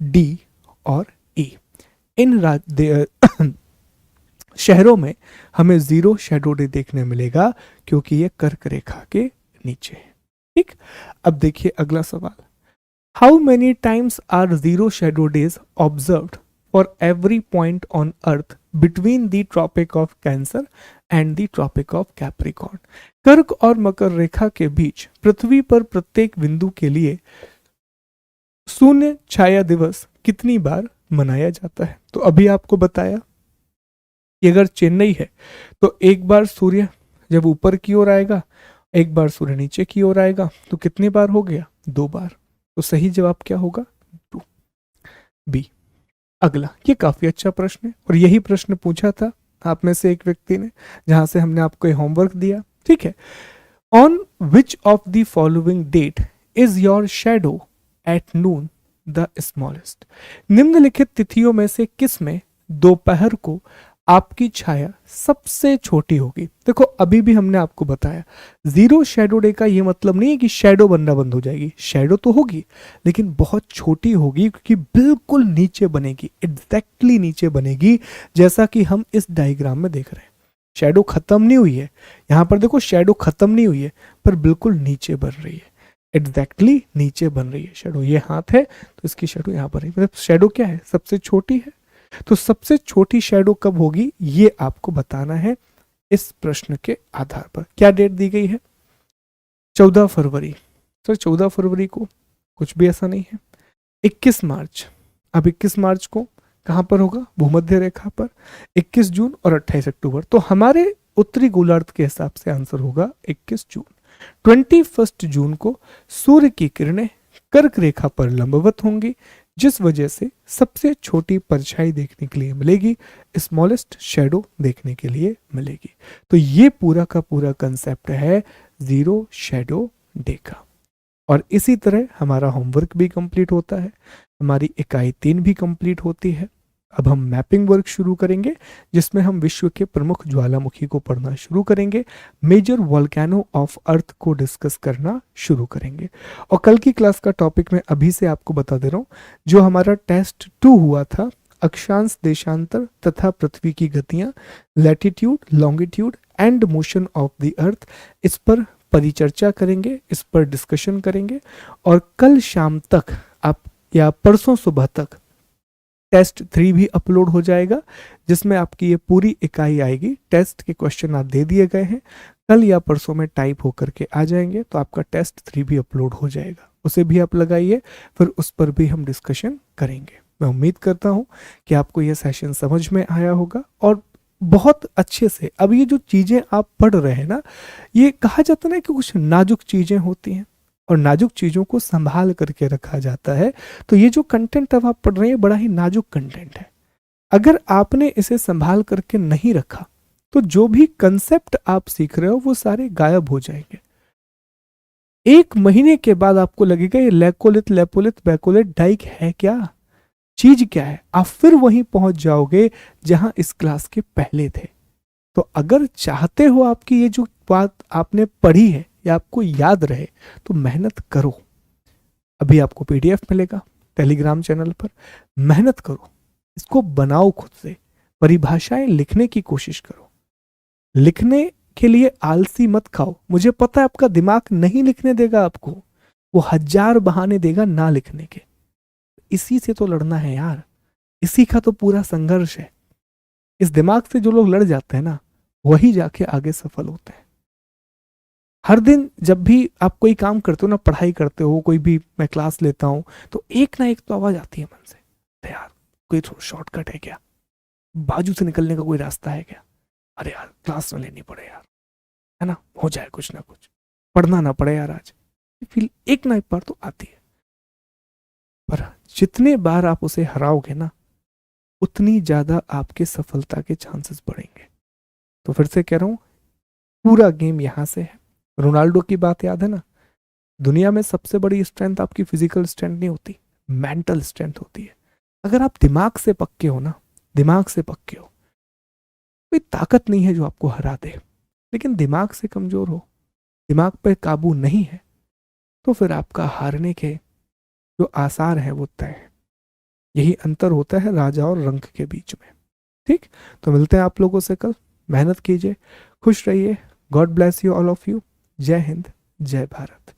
डी और ई। इन शहरों में हमें जीरो शेडो डे देखने मिलेगा, क्योंकि ये कर्क रेखा के नीचे है। ठीक, अब देखिए अगला सवाल। How many times are zero shadow days observed for every point on earth between the Tropic of Cancer and the Tropic of Capricorn? कर्क और मकर रेखा के बीच पृथ्वी पर प्रत्येक बिंदु के लिए शून्य छाया दिवस कितनी बार मनाया जाता है? तो अभी आपको बताया कि अगर चेन्नई है तो एक बार सूर्य जब ऊपर की ओर आएगा, एक बार सूर्य नीचे की ओर आएगा, तो कितनी बार हो गया? 2 बार। तो सही जवाब क्या होगा? 2, बी। अगला, ये काफी अच्छा प्रश्न है और यही प्रश्न पूछा था आप में से एक व्यक्ति ने, जहां से हमने आपको होमवर्क दिया। ठीक है, on which of the following date is your shadow at noon the smallest? निम्नलिखित तिथियों में से किस में दोपहर को आपकी छाया सबसे छोटी होगी? देखो अभी भी हमने आपको बताया जीरो शेडो डे का ये मतलब नहीं है कि शेडो बनना बंद हो जाएगी, शेडो तो होगी लेकिन बहुत छोटी होगी, क्योंकि बिल्कुल नीचे बनेगी, एग्जैक्टली नीचे बनेगी, जैसा कि हम इस डायग्राम में देख रहे हैं। शेडो खत्म नहीं हुई है, यहां पर देखो शेडो खत्म नहीं हुई है, पर बिल्कुल नीचे बन रही है, एग्जैक्टली नीचे बन रही है शेडो। ये हाथ है तो इसकी शेडो यहां पर है, मतलब शेडो क्या है? सबसे छोटी है। तो सबसे छोटी शैडो कब होगी ये आपको बताना है इस प्रश्न के आधार पर। क्या डेट दी गई है? 14 फरवरी। तो 14 फरवरी को कुछ भी ऐसा नहीं है। 21 मार्च, अब 21 मार्च को कहां पर होगा? भूमध्य रेखा पर। 21 जून और 28 अक्टूबर। तो हमारे उत्तरी गोलार्ध के हिसाब से आंसर होगा 21 जून। 21 जून को सूर्य की किरणें कर्क रेखा पर लंबवत होंगी, जिस वजह से सबसे छोटी परछाई देखने के लिए मिलेगी, स्मॉलेस्ट शेडो देखने के लिए मिलेगी। तो ये पूरा का पूरा कंसेप्ट है जीरो शेडो डे का। और इसी तरह हमारा होमवर्क भी कंप्लीट होता है, हमारी इकाई 3 भी कंप्लीट होती है। अब हम मैपिंग वर्क शुरू करेंगे, जिसमें हम विश्व के प्रमुख ज्वालामुखी को पढ़ना शुरू करेंगे, मेजर वोल्केनो ऑफ अर्थ को डिस्कस करना शुरू करेंगे। और कल की क्लास का टॉपिक मैं अभी से आपको बता दे रहा हूँ, जो हमारा टेस्ट 2 हुआ था, अक्षांश देशांतर तथा पृथ्वी की गतियां, latitude, longitude and motion of the earth, इस पर परिचर्चा करेंगे, इस पर डिस्कशन करेंगे। और कल शाम तक आप या परसों सुबह तक टेस्ट 3 भी अपलोड हो जाएगा, जिसमें आपकी ये पूरी इकाई आएगी। टेस्ट के क्वेश्चन आप दे दिए गए हैं, कल या परसों में टाइप होकर के आ जाएंगे, तो आपका टेस्ट 3 भी अपलोड हो जाएगा, उसे भी आप लगाइए, फिर उस पर भी हम डिस्कशन करेंगे। मैं उम्मीद करता हूं कि आपको यह सेशन समझ में आया होगा और बहुत अच्छे से। अब ये जो चीजें आप पढ़ रहे हैं ना, ये कहा जाता है ना कि कुछ नाजुक चीजें होती हैं और नाजुक चीजों को संभाल करके रखा जाता है। तो ये जो कंटेंट अब आप पढ़ रहे हैं बड़ा ही नाजुक कंटेंट है। अगर आपने इसे संभाल करके नहीं रखा तो जो भी कंसेप्ट आप सीख रहे हो वो सारे गायब हो जाएंगे। 1 महीने के बाद आपको लगेगा ये लेकोलिथ, लेपोलिथ, बैकोलिथ डाइक है क्या, चीज क्या है, आप फिर वहीं पहुंच जाओगे जहां इस क्लास के पहले थे। तो अगर चाहते हो आपकी ये जो बात आपने पढ़ी है या आपको याद रहे, तो मेहनत करो। अभी आपको पीडीएफ मिलेगा टेलीग्राम चैनल पर, मेहनत करो, इसको बनाओ, खुद से परिभाषाएं लिखने की कोशिश करो। लिखने के लिए आलसी मत खाओ। मुझे पता है आपका दिमाग नहीं लिखने देगा आपको, वो 1000 बहाने देगा ना लिखने के, इसी से तो लड़ना है यार, इसी का तो पूरा संघर्ष है। इस दिमाग से जो लोग लड़ जाते हैं ना, वही जाके आगे सफल होते हैं। हर दिन जब भी आप कोई काम करते हो ना, पढ़ाई करते हो, कोई भी मैं क्लास लेता हूं, तो एक ना एक तो आवाज आती है मन से, अरे यार कोई शॉर्टकट है क्या, बाजू से निकलने का कोई रास्ता है क्या, अरे यार क्लास में लेनी पड़े यार, है ना, हो जाए कुछ ना कुछ, पढ़ना ना पड़े यार आज। फिर एक ना एक बार तो आती है, पर जितने बार आप उसे हराओगे ना, उतनी ज्यादा आपके सफलता के चांसेस बढ़ेंगे। तो फिर से कह रहा हूं, पूरा गेम यहां से है। रोनाल्डो की बात याद है ना, दुनिया में सबसे बड़ी स्ट्रेंथ आपकी फिजिकल स्ट्रेंथ नहीं होती, मेंटल स्ट्रेंथ होती है। अगर आप दिमाग से पक्के हो ना, दिमाग से पक्के हो, कोई ताकत नहीं है जो आपको हरा दे। लेकिन दिमाग से कमजोर हो, दिमाग पर काबू नहीं है, तो फिर आपका हारने के जो आसार है वो तय है। यही अंतर होता है राजा और रंक के बीच में। ठीक, तो मिलते हैं आप लोगों से कल। मेहनत कीजिए, खुश रहिए। God bless you all of you. जय हिंद, जय भारत।